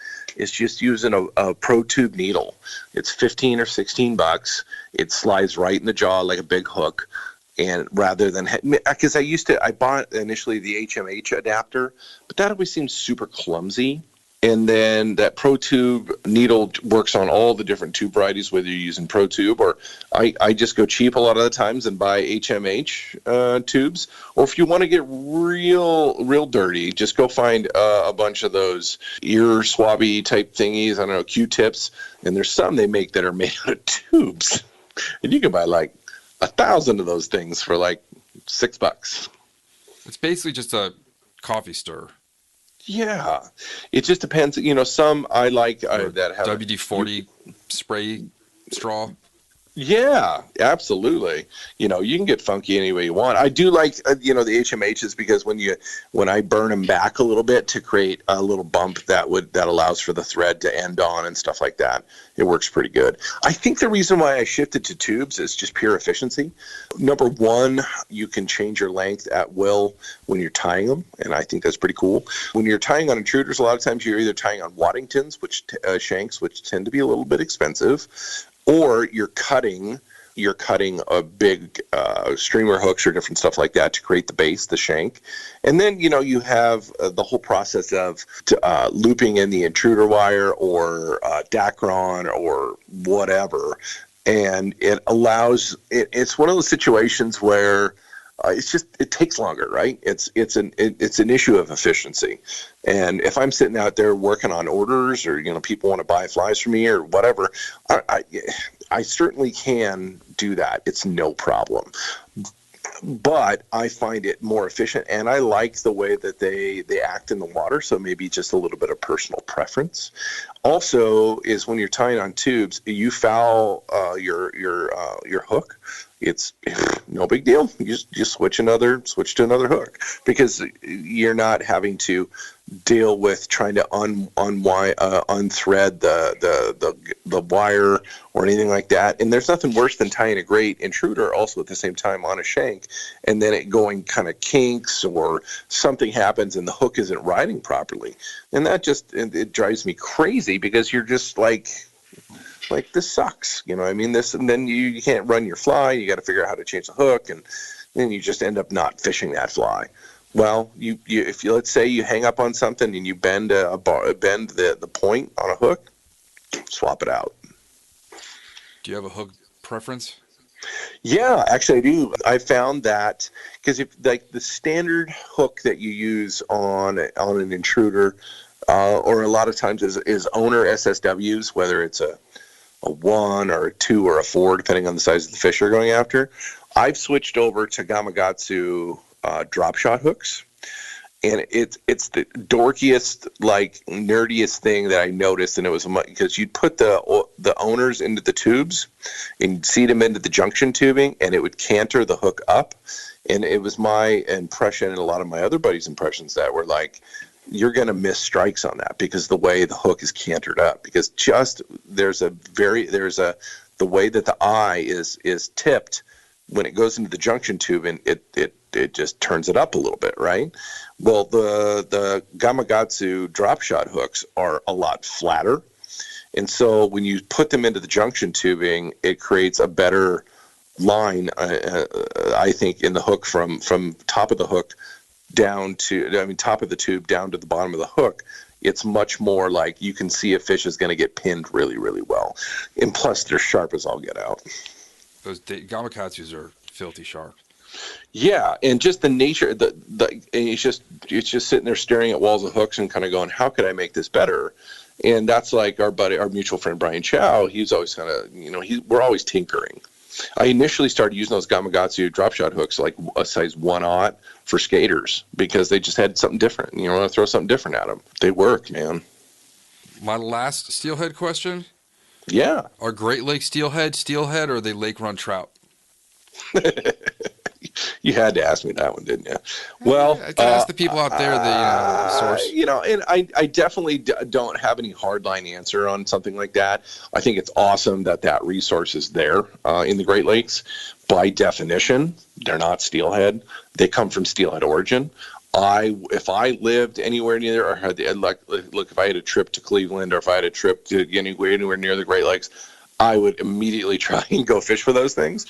just using a Pro Tube needle. It's $15 or $16. It slides right in the jaw like a big hook. And rather than, because I bought initially the HMH adapter, but that always seems super clumsy. And then that Pro Tube needle works on all the different tube varieties, whether you're using Pro Tube or I just go cheap a lot of the times and buy HMH tubes. Or if you want to get real dirty, just go find a bunch of those ear swabby type thingies. I don't know, Q-tips. And there's some they make that are made out of tubes. And you can buy like 1,000 of those things for like $6. It's basically just a coffee stir. Yeah, it just depends. Some I like that have WD-40 spray straw. Yeah, absolutely. You can get funky any way you want. I do like, the HMHs because when I burn them back a little bit to create a little bump that allows for the thread to end on and stuff like that, it works pretty good. I think the reason why I shifted to tubes is just pure efficiency. Number one, you can change your length at will when you're tying them, and I think that's pretty cool. When you're tying on intruders, a lot of times you're either tying on Waddingtons, shanks, which tend to be a little bit expensive, or you're cutting a big streamer hooks or different stuff like that to create the base, the shank. And then, you have the whole process of looping in the intruder wire or Dacron or whatever. And it allows, it's one of those situations where it takes longer, right? It's an issue of efficiency. And if I'm sitting out there working on orders or, people want to buy flies from me or whatever, I certainly can do that. It's no problem. But I find it more efficient, and I like the way that they act in the water, so maybe just a little bit of personal preference. Also is when you're tying on tubes, you foul your hook. It's no big deal. You just switch to another hook because you're not having to deal with trying to unthread the wire or anything like that. And there's nothing worse than tying a great intruder also at the same time on a shank, and then it going kind of kinks or something happens and the hook isn't riding properly. And that it drives me crazy because you're just like this sucks, this, and then you can't run your fly. You got to figure out how to change the hook, and then you just end up not fishing that fly. Well, if let's say you hang up on something and you bend the point on a hook, swap it out. Do you have a hook preference? Yeah, actually I do. I found that because if like the standard hook that you use on an intruder, or a lot of times is owner SSWs, whether it's a 1 or a 2 or a 4, depending on the size of the fish you're going after. I've switched over to Gamakatsu drop shot hooks, and it's the dorkiest, nerdiest thing that I noticed, and it was because you'd put the owners into the tubes and seat them into the junction tubing, and it would canter the hook up, and it was my impression and a lot of my other buddies' impressions that were like, you're going to miss strikes on that because the way the hook is cantered up, because the way that the eye is tipped, when it goes into the junction tube, and it just turns it up a little bit, right? Well, the Gamakatsu drop shot hooks are a lot flatter. And so when you put them into the junction tubing, it creates a better line, I think, in the hook from top of the hook down to, top of the tube down to the bottom of the hook. It's much more like you can see a fish is going to get pinned really, really well. And plus, they're sharp as all get out. Those Gamakatsus are filthy sharp. Yeah, and just the nature, and it's just sitting there staring at walls of hooks and kind of going, how could I make this better? And that's like our mutual friend Brian Chow. He's always kind of, we're always tinkering. I initially started using those Gamakatsu drop shot hooks like a size 1/0 for skaters because they just had something different. You want to throw something different at them. They work, man. My last steelhead question. Yeah. Are Great Lakes steelhead, or are they lake run trout? You had to ask me that one, didn't you? Well, I can ask the people out there the source. And I definitely don't have any hardline answer on something like that. I think it's awesome that resource is there in the Great Lakes. By definition, they're not steelhead. They come from steelhead origin. If I lived anywhere near, or had if I had a trip to Cleveland, or if I had a trip to anywhere near the Great Lakes, I would immediately try and go fish for those things,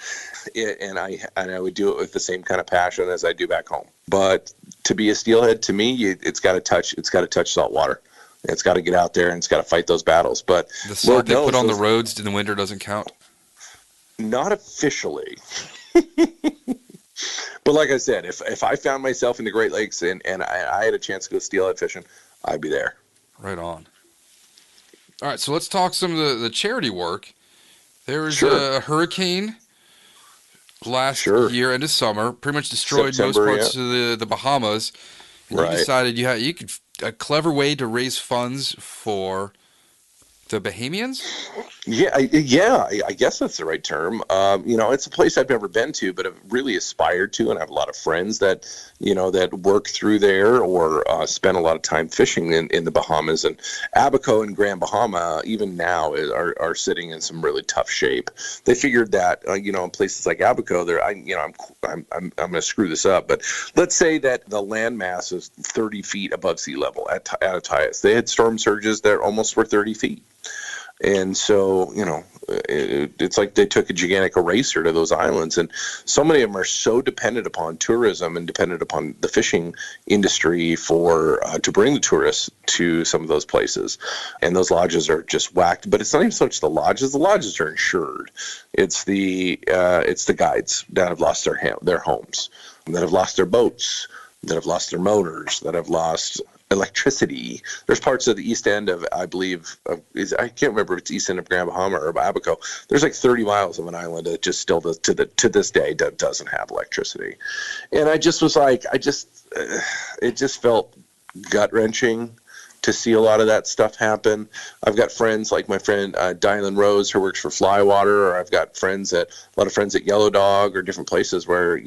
and I would do it with the same kind of passion as I do back home. But to be a steelhead, to me, it's got to touch salt water. It's got to get out there and it's got to fight those battles. But the salt they put on the roads in the winter doesn't count. Not officially. But like I said, if I found myself in the Great Lakes and I had a chance to go steelhead fishing, I'd be there. Right on. All right, so let's talk some of the charity work. There was a hurricane last year into summer, pretty much destroyed most parts of the Bahamas. And you decided you could a clever way to raise funds for the Bahamians? Yeah, I guess that's the right term. It's a place I've never been to, but I've really aspired to, and I have a lot of friends that work through there or spend a lot of time fishing in the Bahamas. And Abaco and Grand Bahama, even now, are sitting in some really tough shape. They figured that in places like Abaco, I'm going to screw this up, but let's say that the landmass is 30 feet above sea level at Attias. They had storm surges that almost were 30 feet. And so, it's like they took a gigantic eraser to those islands. And so many of them are so dependent upon tourism and dependent upon the fishing industry to bring the tourists to some of those places. And those lodges are just whacked. But it's not even so much the lodges. The lodges are insured. It's the guides that have lost their homes, that have lost their boats, that have lost their motors, that have lost electricity. There's parts of the east end of, I believe, I can't remember if it's east end of Grand Bahama or Abaco. There's like 30 miles of an island that just still to this day doesn't have electricity. And I just was like, it just felt gut wrenching to see a lot of that stuff happen. I've got friends like my friend Dylan Rose, who works for Flywater, or I've got a lot of friends at Yellow Dog or different places where,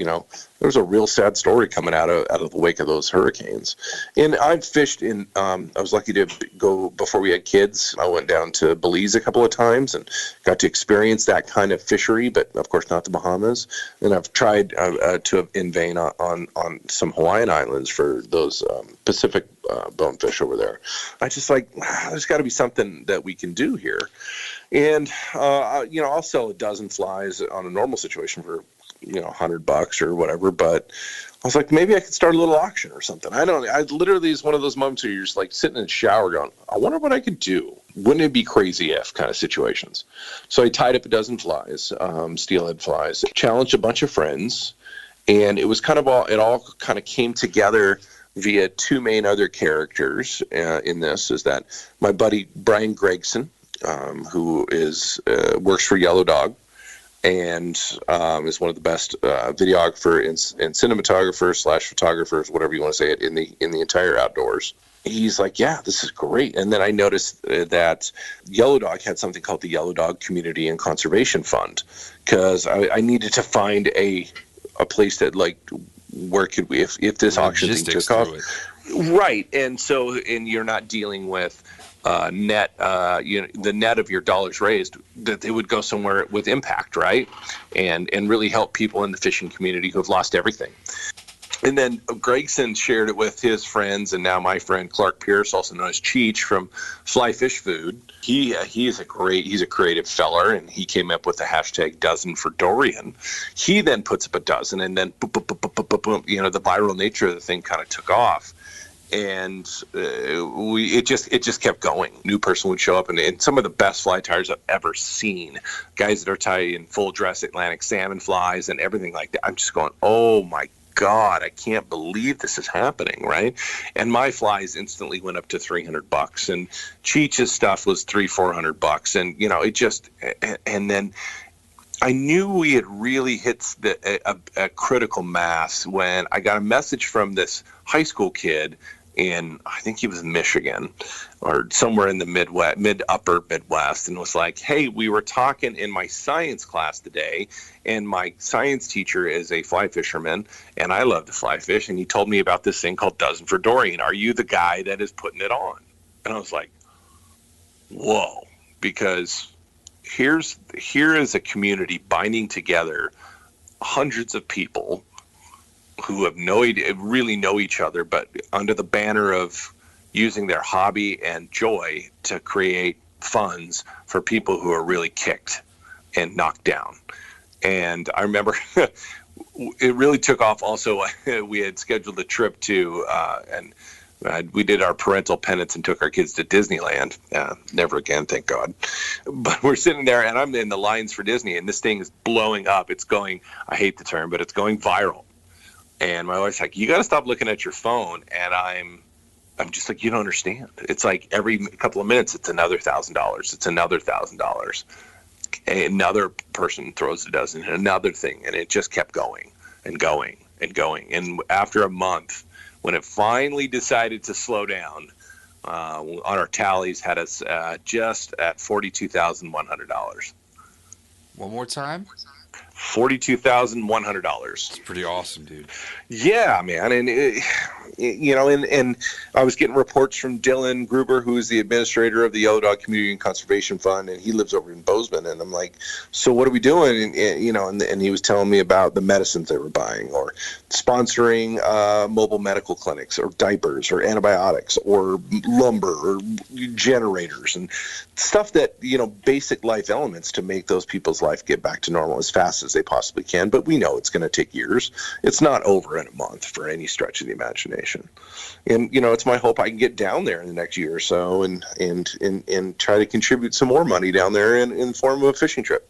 there was a real sad story coming out of the wake of those hurricanes. And I've fished I was lucky to go before we had kids. I went down to Belize a couple of times and got to experience that kind of fishery, but of course not the Bahamas. And I've tried to in vain on some Hawaiian islands for those Pacific bonefish over there. I just there's got to be something that we can do here. And, I'll sell a dozen flies on a normal situation for, $100 or whatever. But I was like, maybe I could start a little auction or something. I literally is one of those moments where you're just like sitting in the shower going, I wonder what I could do. Wouldn't it be crazy if kind of situations? So I tied up a dozen flies, steelhead flies, challenged a bunch of friends. And it was it all kind of came together via two main other characters in this. Is that my buddy Brian Gregson, who works for Yellow Dog and is one of the best videographer and cinematographer / photographers, whatever you want to say it, in the entire outdoors. He's like, yeah, this is great. And then I noticed that Yellow Dog had something called the Yellow Dog Community and Conservation Fund, because I needed to find a place that where could we, if this auction thing took off, right? And you're not dealing with net, the net of your dollars raised, that they would go somewhere with impact, right? And really help people in the fishing community who have lost everything. And then Gregson shared it with his friends, and now my friend Clark Pierce, also known as Cheech from Fly Fish Food. He's a creative feller, and he came up with the hashtag dozen for Dorian. He then puts up a dozen, and then boom, boom, boom, boom, boom, boom, boom, the viral nature of the thing kind of took off. And it just kept going. New person would show up, and some of the best fly tyers I've ever seen. Guys that are tied in full dress Atlantic salmon flies and everything like that. I'm just going, oh my God, I can't believe this is happening, right? And my flies instantly went up to $300, and Cheech's stuff was $300-400, and it just, and then I knew we had really hit a critical mass when I got a message from this high school kid in, I think he was in Michigan or somewhere in the upper Midwest, and was like, hey, we were talking in my science class today, and my science teacher is a fly fisherman, and I love to fly fish, and he told me about this thing called Dozen for Dorian. Are you the guy that is putting it on? And I was like, whoa, because here is a community binding together hundreds of people who have really know each other, but under the banner of using their hobby and joy to create funds for people who are really kicked and knocked down. And I remember it really took off. Also, we had scheduled a trip to, we did our parental penance and took our kids to Disneyland. Never again, thank God. But we're sitting there, and I'm in the lines for Disney, and this thing is blowing up. It's going, I hate the term, but it's going viral. And my wife's like, you got to stop looking at your phone. And I'm just like, you don't understand. It's like every couple of minutes, it's another $1,000. It's another $1,000. Another person throws a dozen, another thing. And it just kept going and going and going. And after a month, when it finally decided to slow down, on our tallies had us just at $42,100. One more time? $42,100. It's pretty awesome, dude. Yeah, man. And and I was getting reports from Dylan Gruber, who is the administrator of the Yellow Dog Community and Conservation Fund, and he lives over in Bozeman. And I'm like, so what are we doing? And he was telling me about the medicines they were buying, or sponsoring mobile medical clinics, or diapers, or antibiotics, or lumber, or generators, and stuff that, basic life elements to make those people's life get back to normal as fast as they possibly can. But we know it's going to take years. It's not over in a month for any stretch of the imagination. And it's my hope I can get down there in the next year or so and try to contribute some more money down there in the form of a fishing trip.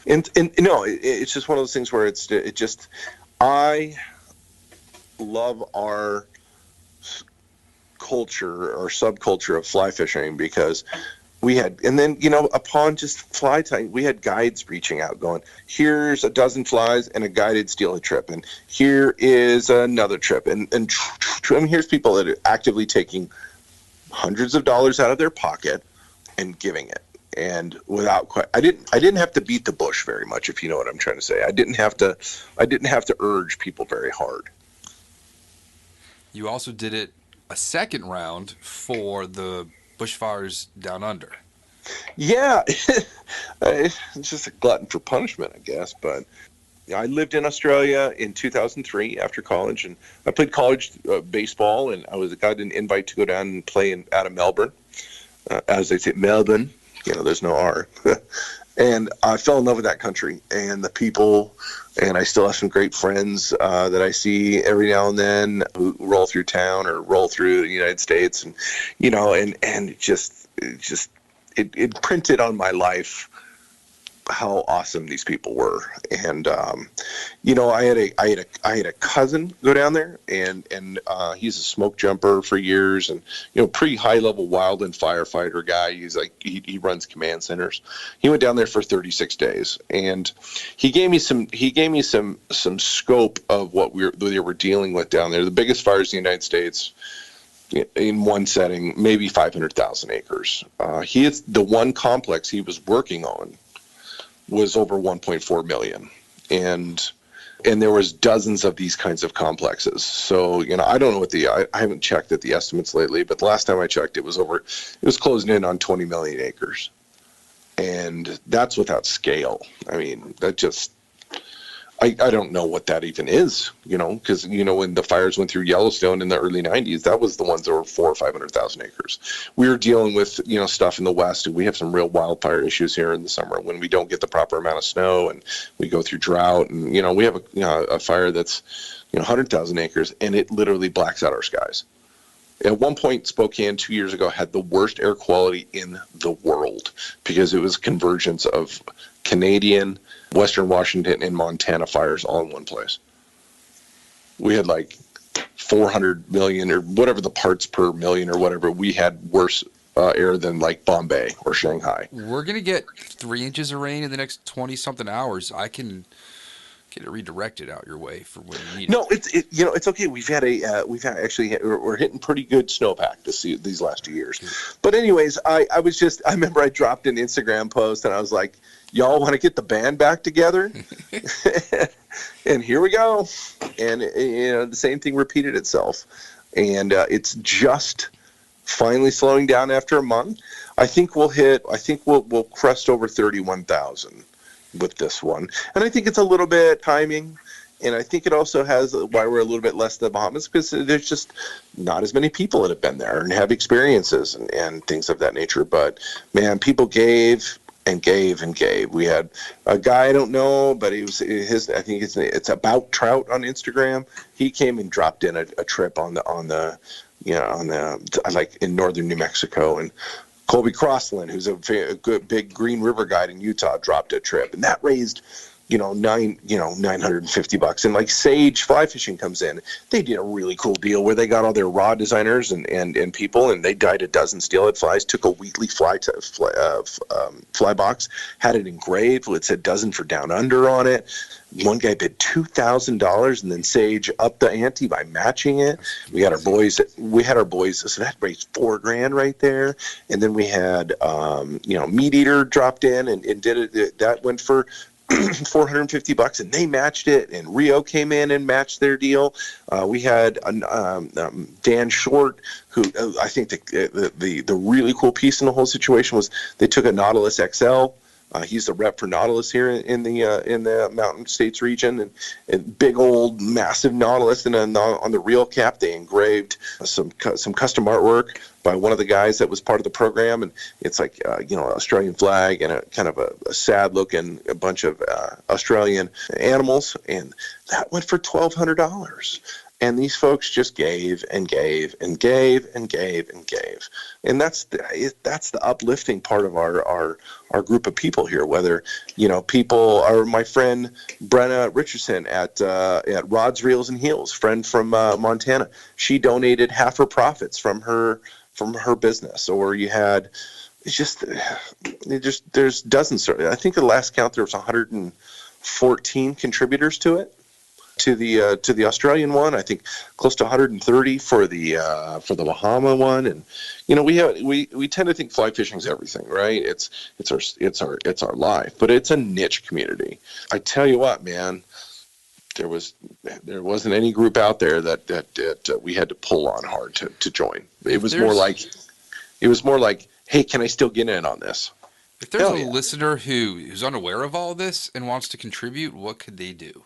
It's just one of those things where I love our culture or subculture of fly fishing, because we had, and then, upon just fly tying, we had guides reaching out going, here's a dozen flies and a guided steelhead trip, and here is another trip. And here's people that are actively taking hundreds of dollars out of their pocket and giving it. And I didn't have to beat the bush very much, if you know what I'm trying to say. I didn't have to urge people very hard. You also did it a second round for the bushfires down under. Yeah, it's just a glutton for punishment, I guess. But I lived in Australia in 2003 after college, and I played college baseball, and I got an invite to go down and play out of Melbourne. As they say, Melbourne, there's no R. And I fell in love with that country and the people, and I still have some great friends that I see every now and then who roll through town or roll through the United States, and it printed on my life how awesome these people were. And I had a cousin go down there, and he's a smoke jumper for years, and pretty high level wildland firefighter guy. He's like he runs command centers. He went down there for 36 days, and he gave me some scope of what they were dealing with down there. The biggest fires in the United States in one setting, maybe 500,000 acres. The one complex he was working on was over 1.4 million. And And there was dozens of these kinds of complexes. So, I don't know what I haven't checked at the estimates lately, but the last time I checked, it was closing in on 20 million acres. And that's without scale. I mean, that just, I don't know what that even is, because, when the fires went through Yellowstone in the early 90s, that was the ones that were 400,000 or 500,000 acres. We were dealing with, stuff in the West, and we have some real wildfire issues here in the summer when we don't get the proper amount of snow and we go through drought. And, we have a fire that's, 100,000 acres, and it literally blacks out our skies. At one point, Spokane 2 years ago had the worst air quality in the world because it was convergence of Canadian, Western Washington, and Montana fires all in one place. We had like 400 million or whatever the parts per million or whatever. We had worse air than like Bombay or Shanghai. We're going to get 3 inches of rain in the next 20-something hours. I can get it redirected out your way for when you need it. No, it's okay. We're hitting pretty good snowpack these last 2 years. But anyways, I remember I dropped an Instagram post and I was like, y'all want to get the band back together? And here we go. And the same thing repeated itself. And it's just finally slowing down after a month. I think we'll crest over 31,000 with this one. And I think it's a little bit timing. And I think it also has why we're a little bit less than the Bahamas, because there's just not as many people that have been there and have experiences and things of that nature. But man, people gave and gave and gave. We had a guy I don't know, but I think it's About Trout on Instagram. He came and dropped in a trip on the like in northern New Mexico, and Colby Crossland, who's a good big Green River guide in Utah, dropped a trip, and that raised $950. And like Sage Fly Fishing comes in, they did a really cool deal where they got all their rod designers and people, and they dyed a dozen steelhead flies, took a Wheatley fly box, had it engraved, it said dozen for down under on it. One guy bid $2,000, and then Sage upped the ante by matching it. We had our boys, so that raised $4,000 right there. And then we had Meat Eater dropped in and did it. That went for $450, and they matched it, and Rio came in and matched their deal. We had Dan Short, who I think the really cool piece in the whole situation was they took a Nautilus XL. He's the rep for Nautilus here in the Mountain States region, and big old massive Nautilus, and on the reel cap they engraved some custom artwork by one of the guys that was part of the program, and it's like Australian flag and a kind of a sad looking a bunch of Australian animals, and that went for $1,200. And these folks just gave and gave and gave and gave and gave, and that's the uplifting part of our group of people here. Whether people are my friend Brenna Richardson at Rods, Reels, and Heels, friend from Montana. She donated half her profits from her business. Or you had there's dozens. I think at the last count there was 114 contributors to it. To the Australian one, I think close to 130 for the Bahama one, and we tend to think fly fishing is everything, right? It's our life, but it's a niche community. I tell you what, man, there wasn't any group out there that we had to pull on hard to join. It was more like, hey, can I still get in on this? If there's a listener who's unaware of all this and wants to contribute, what could they do?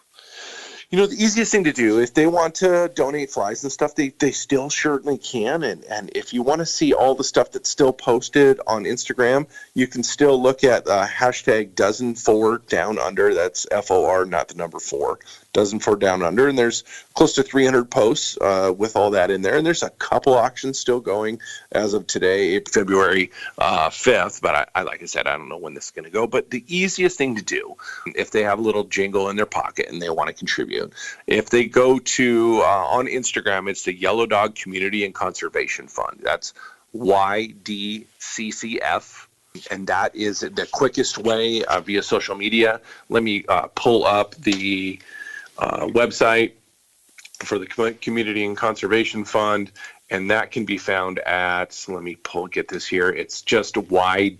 The easiest thing to do, if they want to donate flies and stuff, they still certainly can. And if you want to see all the stuff that's still posted on Instagram, you can still look at hashtag dozen4downunder. That's FOR, not the number 4. Dozen4downunder. And there's close to 300 posts with all that in there. And there's a couple auctions still going as of today, February 5th. But I like I said, I don't know when this is going to go. But the easiest thing to do, if they have a little jingle in their pocket and they want to contribute, if they go to on Instagram, it's the Yellow Dog Community and Conservation Fund. That's YDCCF, and that is the quickest way via social media. Let me pull up the website for the Community and Conservation Fund, and that can be found at, get this here, it's just ydccf.org.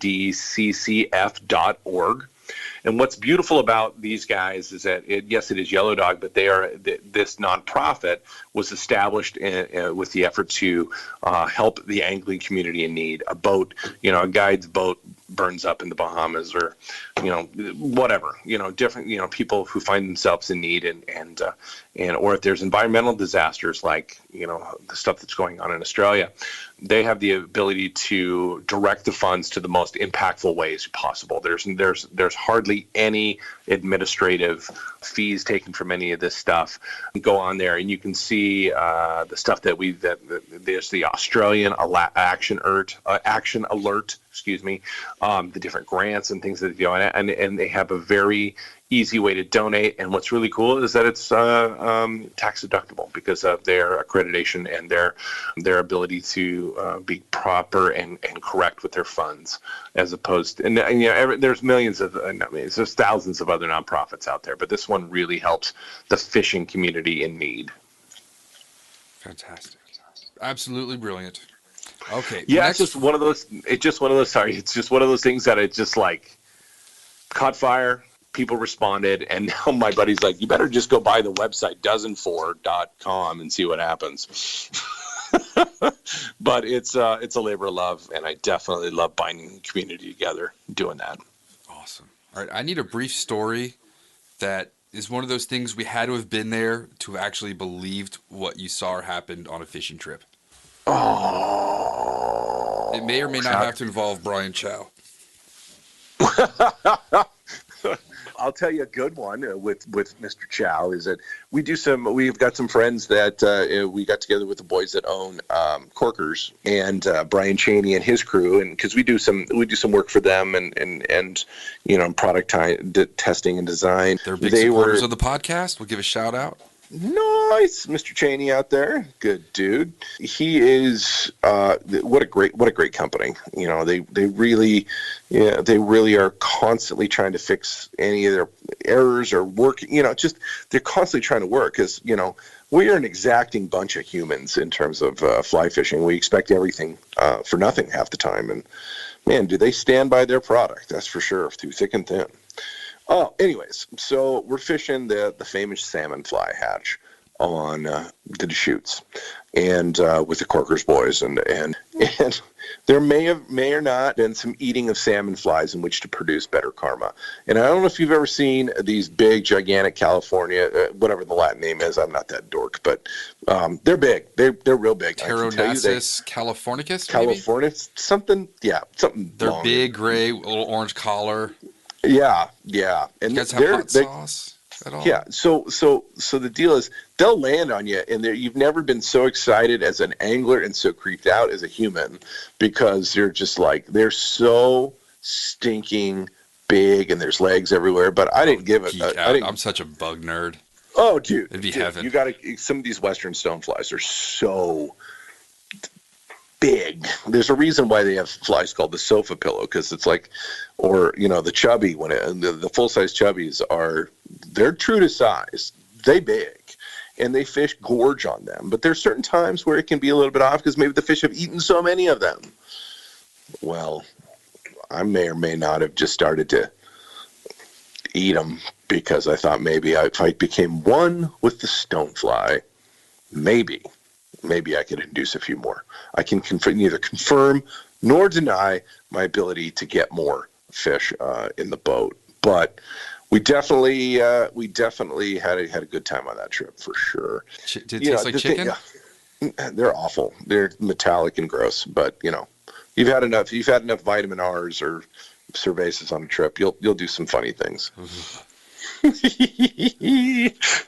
And what's beautiful about these guys is that, yes, it is Yellow Dog, but this nonprofit was established with the effort to help the angling community in need. A boat, a guide's boat burns up in the Bahamas, or whatever, different, people who find themselves in need, and or if there's environmental disasters like the stuff that's going on in Australia, they have the ability to direct the funds to the most impactful ways possible. There's hardly any administrative fees taken from any of this stuff. You go on there and you can see the stuff that there's the Australian Action Alert, the different grants and things that they do, and they have a very easy way to donate. And what's really cool is that it's tax deductible because of their accreditation and their ability to be proper and correct with their funds, as opposed to, there's millions of there's thousands of other nonprofits out there, but this one really helps the fishing community in need. Fantastic. Absolutely brilliant. Okay. Yeah, it's just one of those things that it just like caught fire. People responded, and now my buddy's like, you better just go buy the website dozenfor.com and see what happens. But it's a labor of love, and I definitely love binding the community together doing that. Awesome. All right, I need a brief story that is one of those things we had to have been there to have actually believed what you saw happened on a fishing trip. Oh. It may or may not have to involve Brian Chow. I'll tell you a good one with Mr. Chow is that we've got some friends that we got together with the boys that own Korkers, and Brian Cheney and his crew, and because we do some work for them and product testing and design. They're big supporters of the podcast. We'll give a shout out. Nice, Mr. Cheney out there, good dude. He is what a great company. They really are constantly trying to fix any of their errors or work. They're constantly trying to work because we are an exacting bunch of humans in terms of fly fishing. We expect everything for nothing half the time, and man, do they stand by their product? That's for sure, through thick and thin. Oh, anyways, so we're fishing the famous salmon fly hatch on the Deschutes, and with the Korkers boys, and there may or not been some eating of salmon flies in which to produce better karma. And I don't know if you've ever seen these big, gigantic California, whatever the Latin name is. I'm not that dork, but they're big. They're real big. Pteronassus californicus, California, something. They're long. Big, gray, little orange collar. Yeah. And you guys have hot sauce at all? Yeah. So the deal is they'll land on you, and you've never been so excited as an angler and so creeped out as a human, because you're just like, they're so stinking big and there's legs everywhere. But I didn't give it. I'm such a bug nerd. Oh, dude, it'd be heaven. You got to. Some of these Western stoneflies are so big. There's a reason why they have flies called the sofa pillow, because it's like, or the chubby the full size chubbies they're true to size. They big, and they fish gorge on them. But there's certain times where it can be a little bit off because maybe the fish have eaten so many of them. Well, I may or may not have just started to eat them because I thought maybe if I became one with the stonefly, maybe I could induce a few more. I can neither confirm nor deny my ability to get more fish in the boat, but we definitely had a good time on that trip for sure. Did it taste like chicken? They're awful. They're metallic and gross, but you've had enough vitamin R's or cervezas on a trip, you'll do some funny things.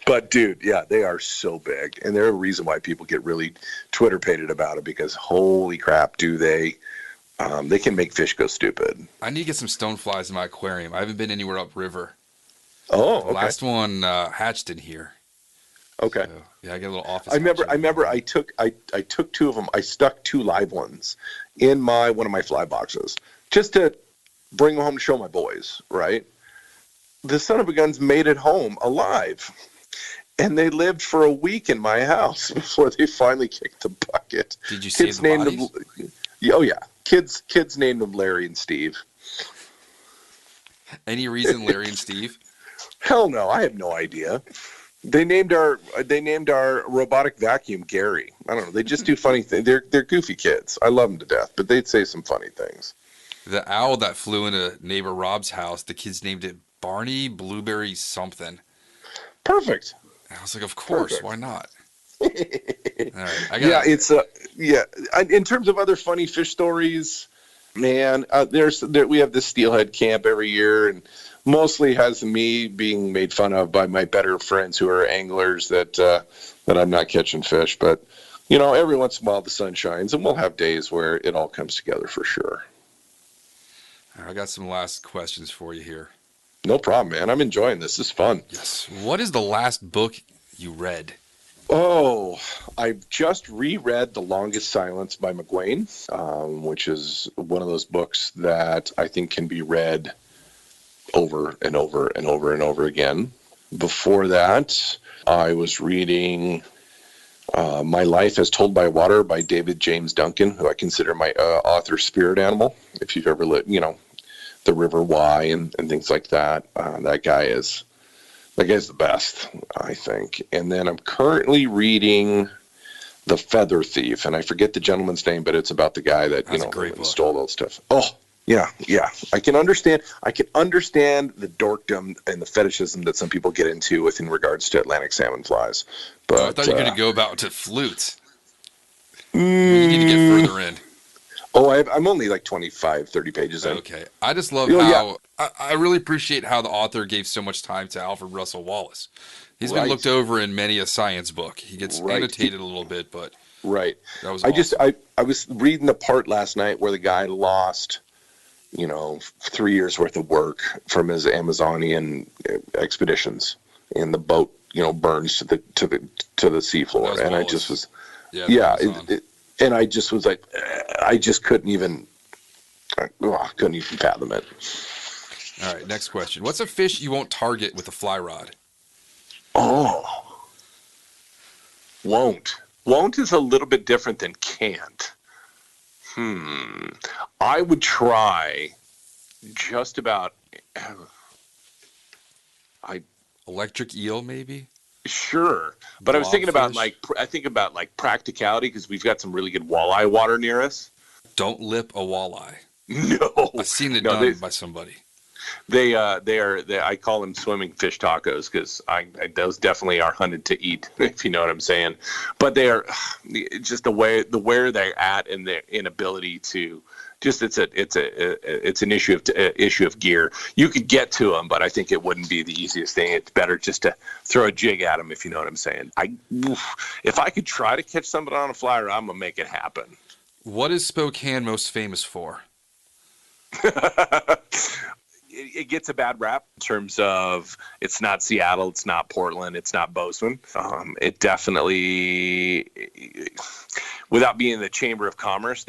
But dude, yeah, they are so big, and they're a reason why people get really Twitter-pated about it, because holy crap, do they can make fish go stupid. I need to get some stoneflies in my aquarium. I haven't been anywhere upriver. Oh, okay. The last one hatched in here. Okay. So, yeah, I get a little office. I remember I took 2 of them. I stuck 2 live ones in one of my fly boxes just to bring them home to show my boys, right? The son of a guns made it home alive, and they lived for a week in my house before they finally kicked the bucket. Did you see the bodies? Oh yeah, kids named them Larry and Steve. Any reason Larry and Steve? Hell no, I have no idea. They named our robotic vacuum Gary. I don't know. They just do funny things. They're goofy kids. I love them to death, but they'd say some funny things. The owl that flew into neighbor Rob's house, the kids named it Barney Blueberry something. Perfect. And I was like, of course, Perfect. why not? All right, In terms of other funny fish stories, man, we have this Steelhead camp every year, and mostly has me being made fun of by my better friends who are anglers that I'm not catching fish. But every once in a while the sun shines, and we'll have days where it all comes together for sure. I got some last questions for you here. No problem, man. I'm enjoying this. This is fun. Yes. What is the last book you read? Oh, I've just reread The Longest Silence by McGuane, which is one of those books that I think can be read over and over and over and over again. Before that, I was reading My Life as Told by Water by David James Duncan, who I consider my author spirit animal. If you've ever The River Why and things like that, that guy's the best, I think. And then I'm currently reading The Feather Thief, and I forget the gentleman's name, but it's about the guy that stole all stuff. Oh, yeah. I can understand the dorkdom and the fetishism that some people get into in regards to Atlantic salmon flies. But I thought you were going to go about to flutes. You need to get further in. Oh, I'm only like 25, 30 pages in. Okay. I just love how I really appreciate how the author gave so much time to Alfred Russel Wallace. He's been looked over in many a science book. He gets annotated a little bit, but that was awesome. I was reading the part last night where the guy lost 3 years worth of work from his Amazonian expeditions, and the boat burns to the seafloor, and I just was and I just was like, I just couldn't even fathom it. All right, next question. What's a fish you won't target with a fly rod? Oh, won't. Won't is a little bit different than can't. I would try just about. Electric eel, maybe? Sure, but I was thinking about practicality, because we've got some really good walleye water near us. Don't lip a walleye. No, I've seen it done by somebody. They I call them swimming fish tacos, because those definitely are hunted to eat, if you know what I'm saying. But they are just the where they're at and their inability to. Just it's an issue of gear. You could get to them, but I think it wouldn't be the easiest thing. It's better just to throw a jig at them, if you know what I'm saying. If I could try to catch somebody on a fly rod, I'm gonna make it happen. What is Spokane most famous for? It gets a bad rap in terms of it's not Seattle, it's not Portland, it's not Bozeman. It definitely, without being the Chamber of Commerce,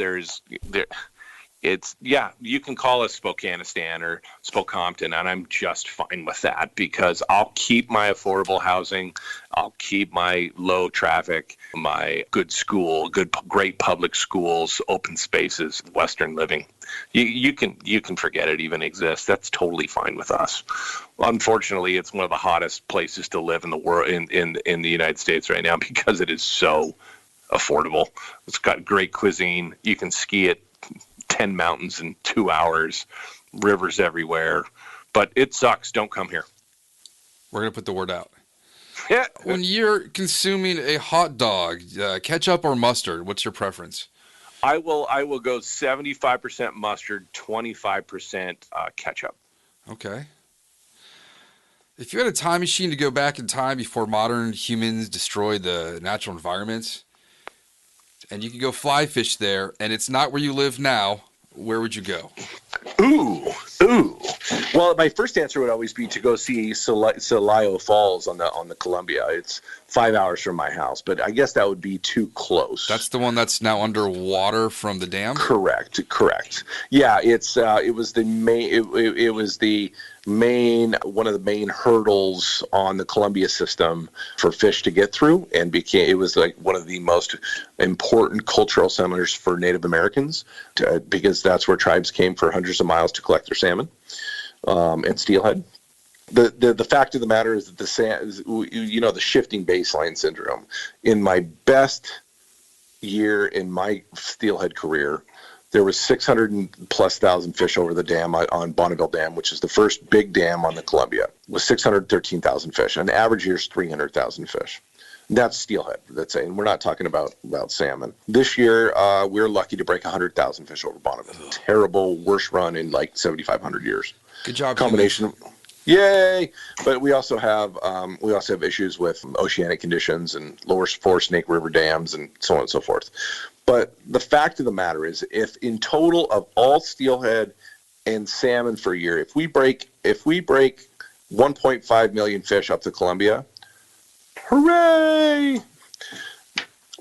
you can call us Spokanistan or Spokompton, and I'm just fine with that, because I'll keep my affordable housing, I'll keep my low traffic, my good school, great public schools, open spaces, Western living. You can forget it even exists. That's totally fine with us. Unfortunately, it's one of the hottest places to live in the world, in the United States right now, because it is so affordable. It's got great cuisine. You can ski at 10 mountains in 2 hours, rivers everywhere, but it sucks. Don't come here. We're going to put the word out. Yeah. When you're consuming a hot dog, ketchup or mustard, what's your preference? I will go 75% mustard, 25% ketchup. Okay. If you had a time machine to go back in time before modern humans destroyed the natural environments, and you could go fly fish there, and it's not where you live now, where would you go? Ooh. Well, my first answer would always be to go see Celio Falls on the Columbia. It's 5 hours from my house, but I guess that would be too close. That's the one that's now underwater from the dam? Correct. Yeah, it was the main one of the main hurdles on the Columbia system for fish to get through, and it was like one of the most important cultural centers for Native Americans, because that's where tribes came for hundreds of miles to collect their salmon. and steelhead. The fact of the matter is that the shifting baseline syndrome. In my best year in my steelhead career, there was 600,000+ fish over the dam on Bonneville Dam, which is the first big dam on the Columbia, with 613,000 fish. An average year is 300,000 fish. That's steelhead. And we're not talking about salmon. This year, we're lucky to break 100,000 fish over Bonneville. Terrible, worst run in like 7,500 years. Good job. Combination. Yay! But we also have issues with oceanic conditions and lower four Snake River dams and so on and so forth. But the fact of the matter is, if in total of all steelhead and salmon for a year, if we break 1.5 million fish up the Columbia, hooray!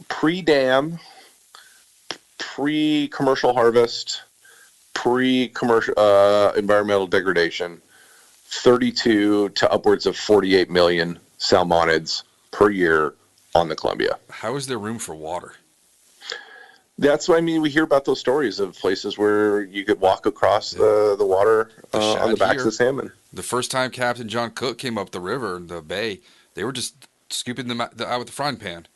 Pre-dam, pre-commercial harvest, pre-commercial environmental degradation, 32 to upwards of 48 million salmonids per year on the Columbia. How is there room for water? That's what I mean. We hear about those stories of places where you could walk across the water on the backs of salmon. The first time Captain John Cook came up the river, the bay, they were just scooping them out with the frying pan.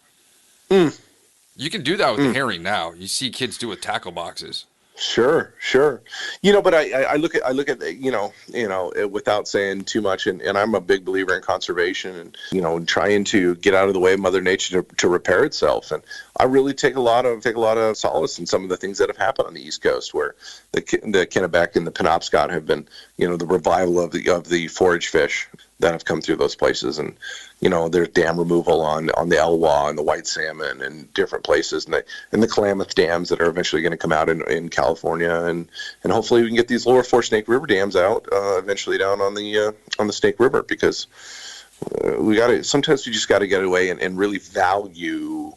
You can do that with the herring now. You see kids do it with tackle boxes. Sure. But I look at without saying too much, and I'm a big believer in conservation and trying to get out of the way of Mother Nature to repair itself. And I really take a lot of solace in some of the things that have happened on the East Coast, where the Kennebec and the Penobscot have been, the revival of the forage fish that have come through those places. And there's dam removal on the Elwha and the white salmon and different places, and the Klamath dams that are eventually going to come out in California, and hopefully we can get these lower four Snake River dams out eventually down on the Snake River, because sometimes we just got to get away and really value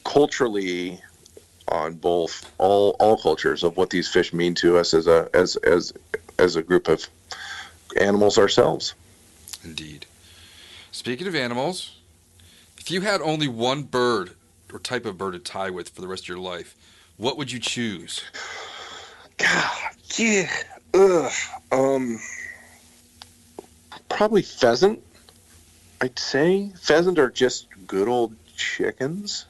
culturally on both all cultures of what these fish mean to us as a group of animals ourselves. Indeed. Speaking of animals, if you had only one bird or type of bird to tie with for the rest of your life, what would you choose? God, yeah. Probably pheasant, I'd say. Pheasant are just good old chickens.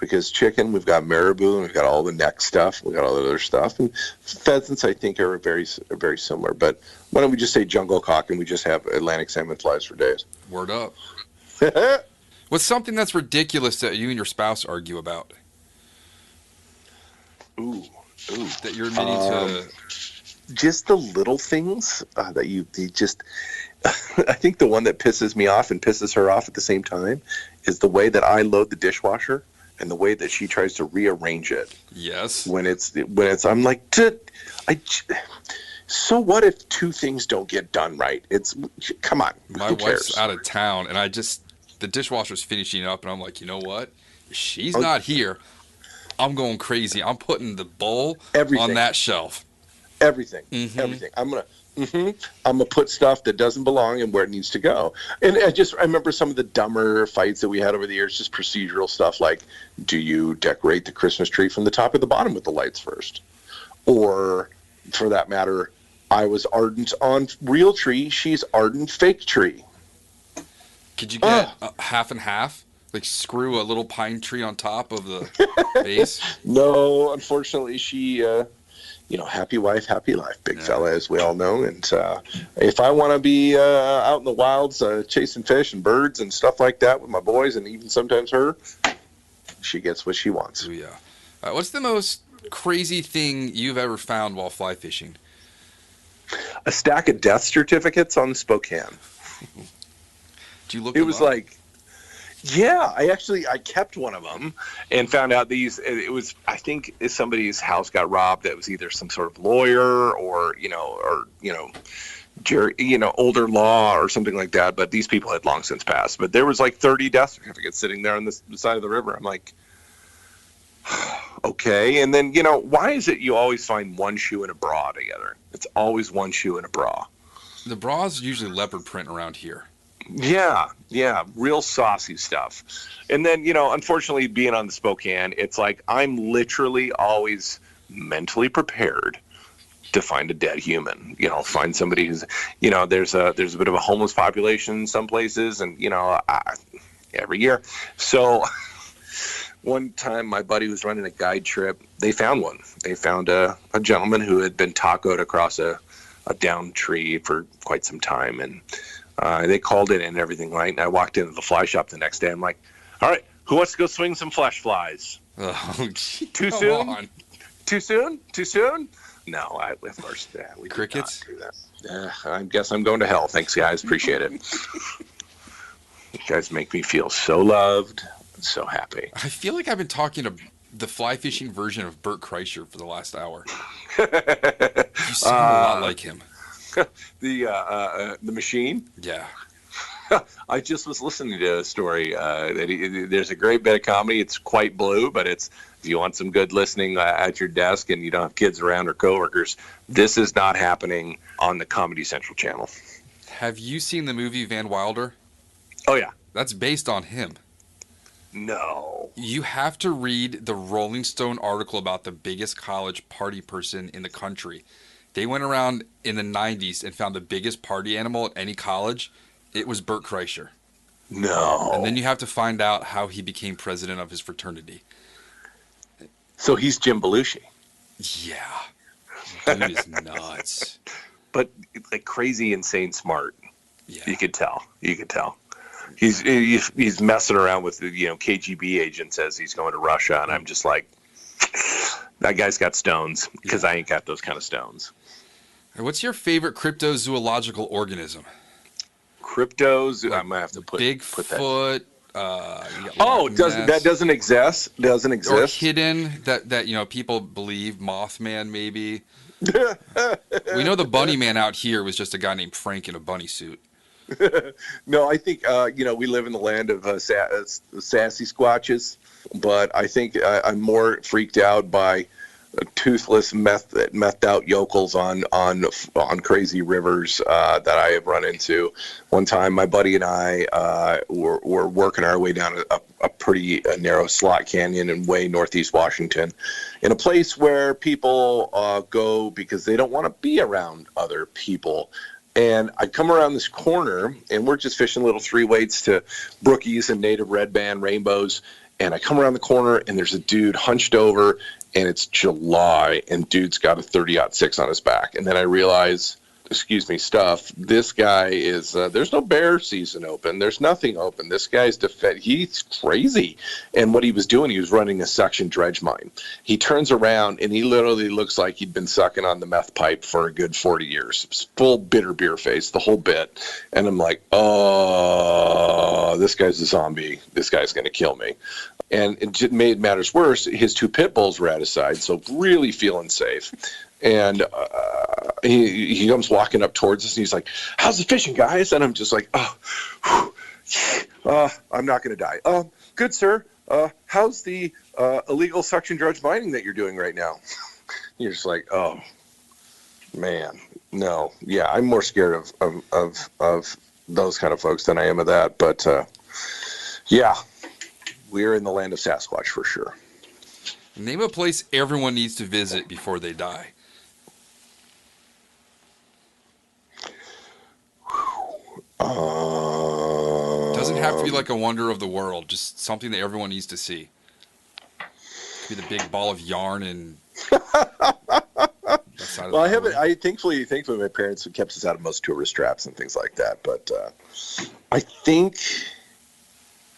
Because chicken, we've got marabou, and we've got all the neck stuff, we've got all the other stuff. And pheasants, I think, are very similar. But why don't we just say jungle cock, and we just have Atlantic salmon flies for days? Word up. What's something that's ridiculous that you and your spouse argue about? Ooh. That you're admitting to... Just the little things that you just... I think the one that pisses me off and pisses her off at the same time is the way that I load the dishwasher and the way that she tries to rearrange it. Yes. When it's I'm like, so what if two things don't get done right? Come on. My wife's out of town, and the dishwasher's finishing up, and I'm like, you know what? If she's not here, I'm going crazy. I'm putting the bowl on that shelf. Everything. I'm gonna put stuff that doesn't belong and where it needs to go. And I remember some of the dumber fights that we had over the years, just procedural stuff like, do you decorate the Christmas tree from the top or the bottom with the lights first? Or, for that matter, I was ardent on real tree, she's ardent fake tree. Could you get half and half? Like screw a little pine tree on top of the base? No, unfortunately, she... happy wife, happy life, big fella, as we all know. And if I want to be out in the wilds chasing fish and birds and stuff like that with my boys, and even sometimes her, she gets what she wants. Oh, yeah. What's the most crazy thing you've ever found while fly fishing? A stack of death certificates on the Spokane. Did you look? It was up? Yeah, I kept one of them and found out I think somebody's house got robbed that was either some sort of lawyer or older law or something like that. But these people had long since passed. But there was 30 death certificates sitting there on the side of the river. I'm like, okay. And then, why is it you always find one shoe and a bra together? It's always one shoe and a bra. The bra's usually leopard print around here. Yeah, real saucy stuff. And then, unfortunately, being on the Spokane, it's like I'm literally always mentally prepared to find a dead human. Find somebody who's, there's a bit of a homeless population in some places, and every year. So one time my buddy was running a guide trip. They found one. They found a gentleman who had been tacoed across a downed tree for quite some time, and they called it in and everything, right? And I walked into the fly shop the next day. I'm like, all right, who wants to go swing some flesh flies? Oh, Too soon? On. Too soon? Too soon? No, of course, we crickets. Did not do that. I guess I'm going to hell. Thanks, guys. Appreciate it. You guys make me feel so loved and so happy. I feel like I've been talking to the fly fishing version of Bert Kreischer for the last hour. You sound a lot like him. The machine? Yeah. I just was listening to a story that there's a great bit of comedy. It's quite blue, but if you want some good listening at your desk and you don't have kids around or coworkers, this is not happening on the Comedy Central channel. Have you seen the movie Van Wilder? Oh, yeah. That's based on him. No. You have to read the Rolling Stone article about the biggest college party person in the country. They went around in the 90s and found the biggest party animal at any college. It was Bert Kreischer. No. And then you have to find out how he became president of his fraternity. So he's Jim Belushi. Yeah. Dude is nuts. But like crazy, insane smart. Yeah. You could tell. He's messing around with KGB agents as he's going to Russia, and I'm just like, that guy's got stones, because I ain't got those kind of stones. What's your favorite cryptozoological organism? Cryptos. I'm gonna have to put Bigfoot. That doesn't exist? Doesn't exist? Or hidden that people believe Mothman maybe. We know the bunny man out here was just a guy named Frank in a bunny suit. No, I think we live in the land of sassy squatches, but I think I'm more freaked out by toothless methed out yokels on crazy rivers that I have run into. One time my buddy and I were working our way down a pretty narrow slot canyon in way northeast Washington, in a place where people go because they don't want to be around other people. And I come around this corner, and we're just fishing little 3-weights to brookies and native red band rainbows. And I come around the corner, and there's a dude hunched over, and it's July, and dude's got a 30-06 on his back. And then I realize, this guy is, there's no bear season open. There's nothing open. This guy's he's crazy. And what he was doing, he was running a suction dredge mine. He turns around, and he literally looks like he'd been sucking on the meth pipe for a good 40 years. Full bitter beer face, the whole bit. And I'm like, oh, this guy's a zombie. This guy's going to kill me. And it made matters worse, his 2 pit bulls were at his side, so really feeling safe. And he comes walking up towards us, and he's like, how's the fishing, guys? And I'm just like, I'm not going to die. Good, sir. How's the illegal suction dredge mining that you're doing right now? You're just like, oh, man, no. Yeah, I'm more scared of those kind of folks than I am of that. But, yeah, we're in the land of Sasquatch for sure. Name a place everyone needs to visit before they die. Doesn't have to be like a wonder of the world, just something that everyone needs to see. Could be the big ball of yarn and well, I haven't. Thankfully, my parents have kept us out of most tourist traps and things like that. But I think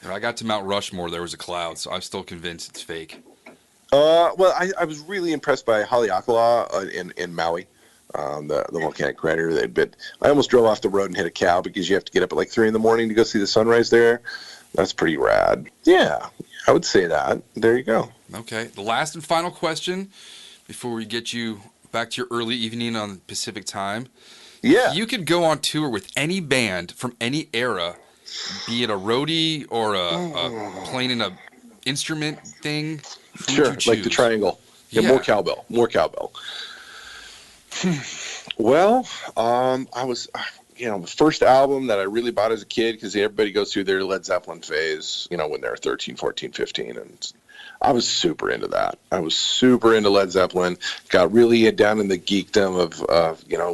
if I got to Mount Rushmore, there was a cloud, so I'm still convinced it's fake. Well, I was really impressed by Haleakala in Maui. The volcanic crater. But I almost drove off the road and hit a cow because you have to get up at like 3 a.m. to go see the sunrise there. That's pretty rad. Yeah, I would say that. There you go. Okay. The last and final question before we get you back to your early evening on Pacific time. Yeah. You could go on tour with any band from any era, be it a roadie or a playing in a instrument thing. Sure, like the triangle. Yeah, more cowbell. Well, I was, the first album that I really bought as a kid, because everybody goes through their Led Zeppelin phase, when they're 13, 14, 15. And I was super into that. I was super into Led Zeppelin. Got really down in the geekdom of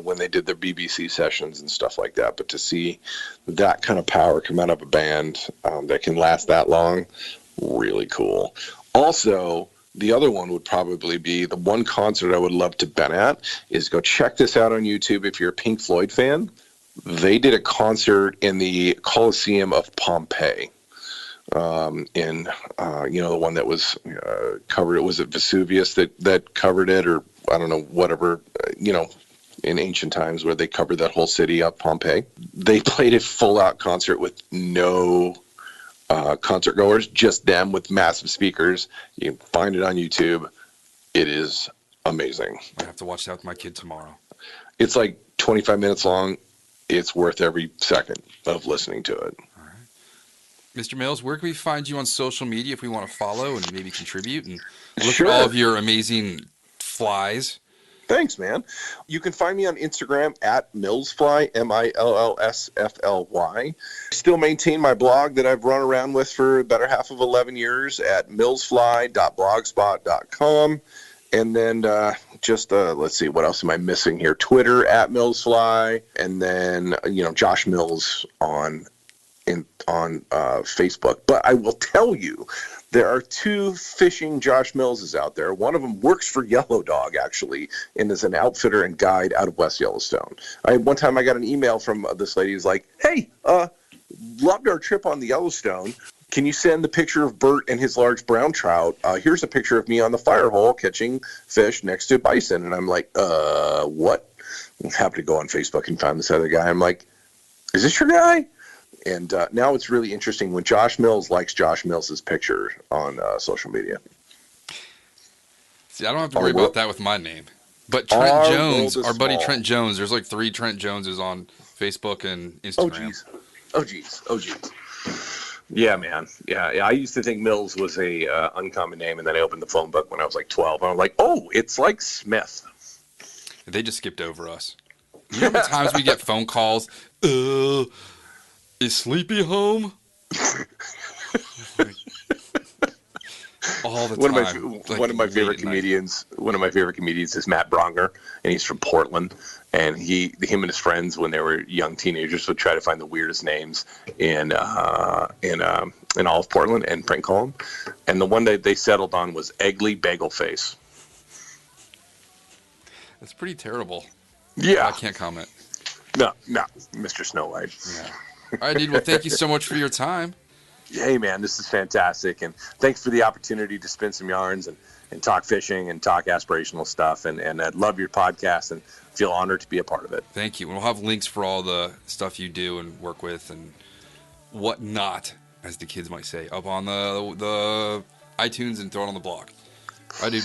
when they did their BBC sessions and stuff like that. But to see that kind of power come out of a band that can last that long, really cool. Also, the other one would probably be the one concert I would love to been at is go check this out on YouTube if you're a Pink Floyd fan. They did a concert in the Coliseum of Pompeii. The one that was covered. It was at Vesuvius that covered it, or I don't know, whatever. In ancient times where they covered that whole city up, Pompeii. They played a full-out concert with no concert goers, just them with massive speakers. You can find it on YouTube. It is amazing. I have to watch that with my kid tomorrow. It's like 25 minutes long. It's worth every second of listening to it. All right. Mr. Mills, where can we find you on social media if we want to follow and maybe contribute and look at all of your amazing flies? Thanks, man. You can find me on Instagram at Millsfly, MILLSFLY. Still maintain my blog that I've run around with for the better half of 11 years at millsfly.blogspot.com. And then let's see, what else am I missing here? Twitter at Millsfly, and then Josh Mills on Facebook. But I will tell you, there are two fishing Josh Millses out there. One of them works for Yellow Dog, actually, and is an outfitter and guide out of West Yellowstone. One time I got an email from this lady who's like, "Hey, loved our trip on the Yellowstone. Can you send the picture of Bert and his large brown trout? Here's a picture of me on the fire hole catching fish next to bison." And I'm like, what? I happened to go on Facebook and find this other guy. I'm like, is this your guy? And now it's really interesting when Josh Mills likes Josh Mills' picture on social media. See, I don't have to worry about that with my name. But Trent Jones, our buddy Trent Jones, there's like 3 Trent Joneses on Facebook and Instagram. Oh, geez. Yeah, man. Yeah. I used to think Mills was a uncommon name, and then I opened the phone book when I was like 12, and I'm like, oh, it's like Smith. They just skipped over us. You know how many times we get phone calls? Is Sleepy home? All the time. One of my favorite comedians is Matt Bronger, and he's from Portland. And him and his friends, when they were young teenagers, would try to find the weirdest names in all of Portland and prank call them. And the one that they settled on was Eggly Bagelface. That's pretty terrible. Yeah, I can't comment. No, Mr. Snow White. Yeah. All right, dude. Well, thank you so much for your time. Hey, man, this is fantastic. And thanks for the opportunity to spin some yarns and talk fishing and talk aspirational stuff. And I love your podcast and feel honored to be a part of it. Thank you. We'll have links for all the stuff you do and work with and whatnot, as the kids might say, up on the iTunes and throw it on the blog. All right, dude.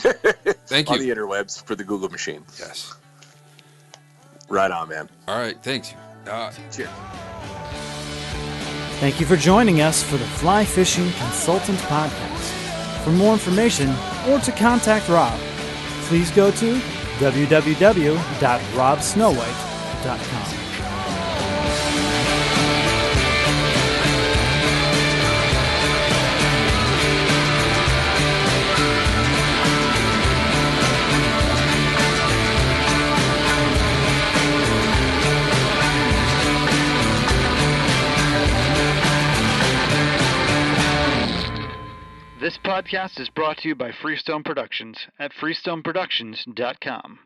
Thank you. On the interwebs for the Google machine. Yes. Right on, man. All right. Thanks. Cheers. Thank you for joining us for the Fly Fishing Consultant Podcast. For more information or to contact Rob, please go to www.robsnowhite.com. This podcast is brought to you by Freestone Productions at freestoneproductions.com.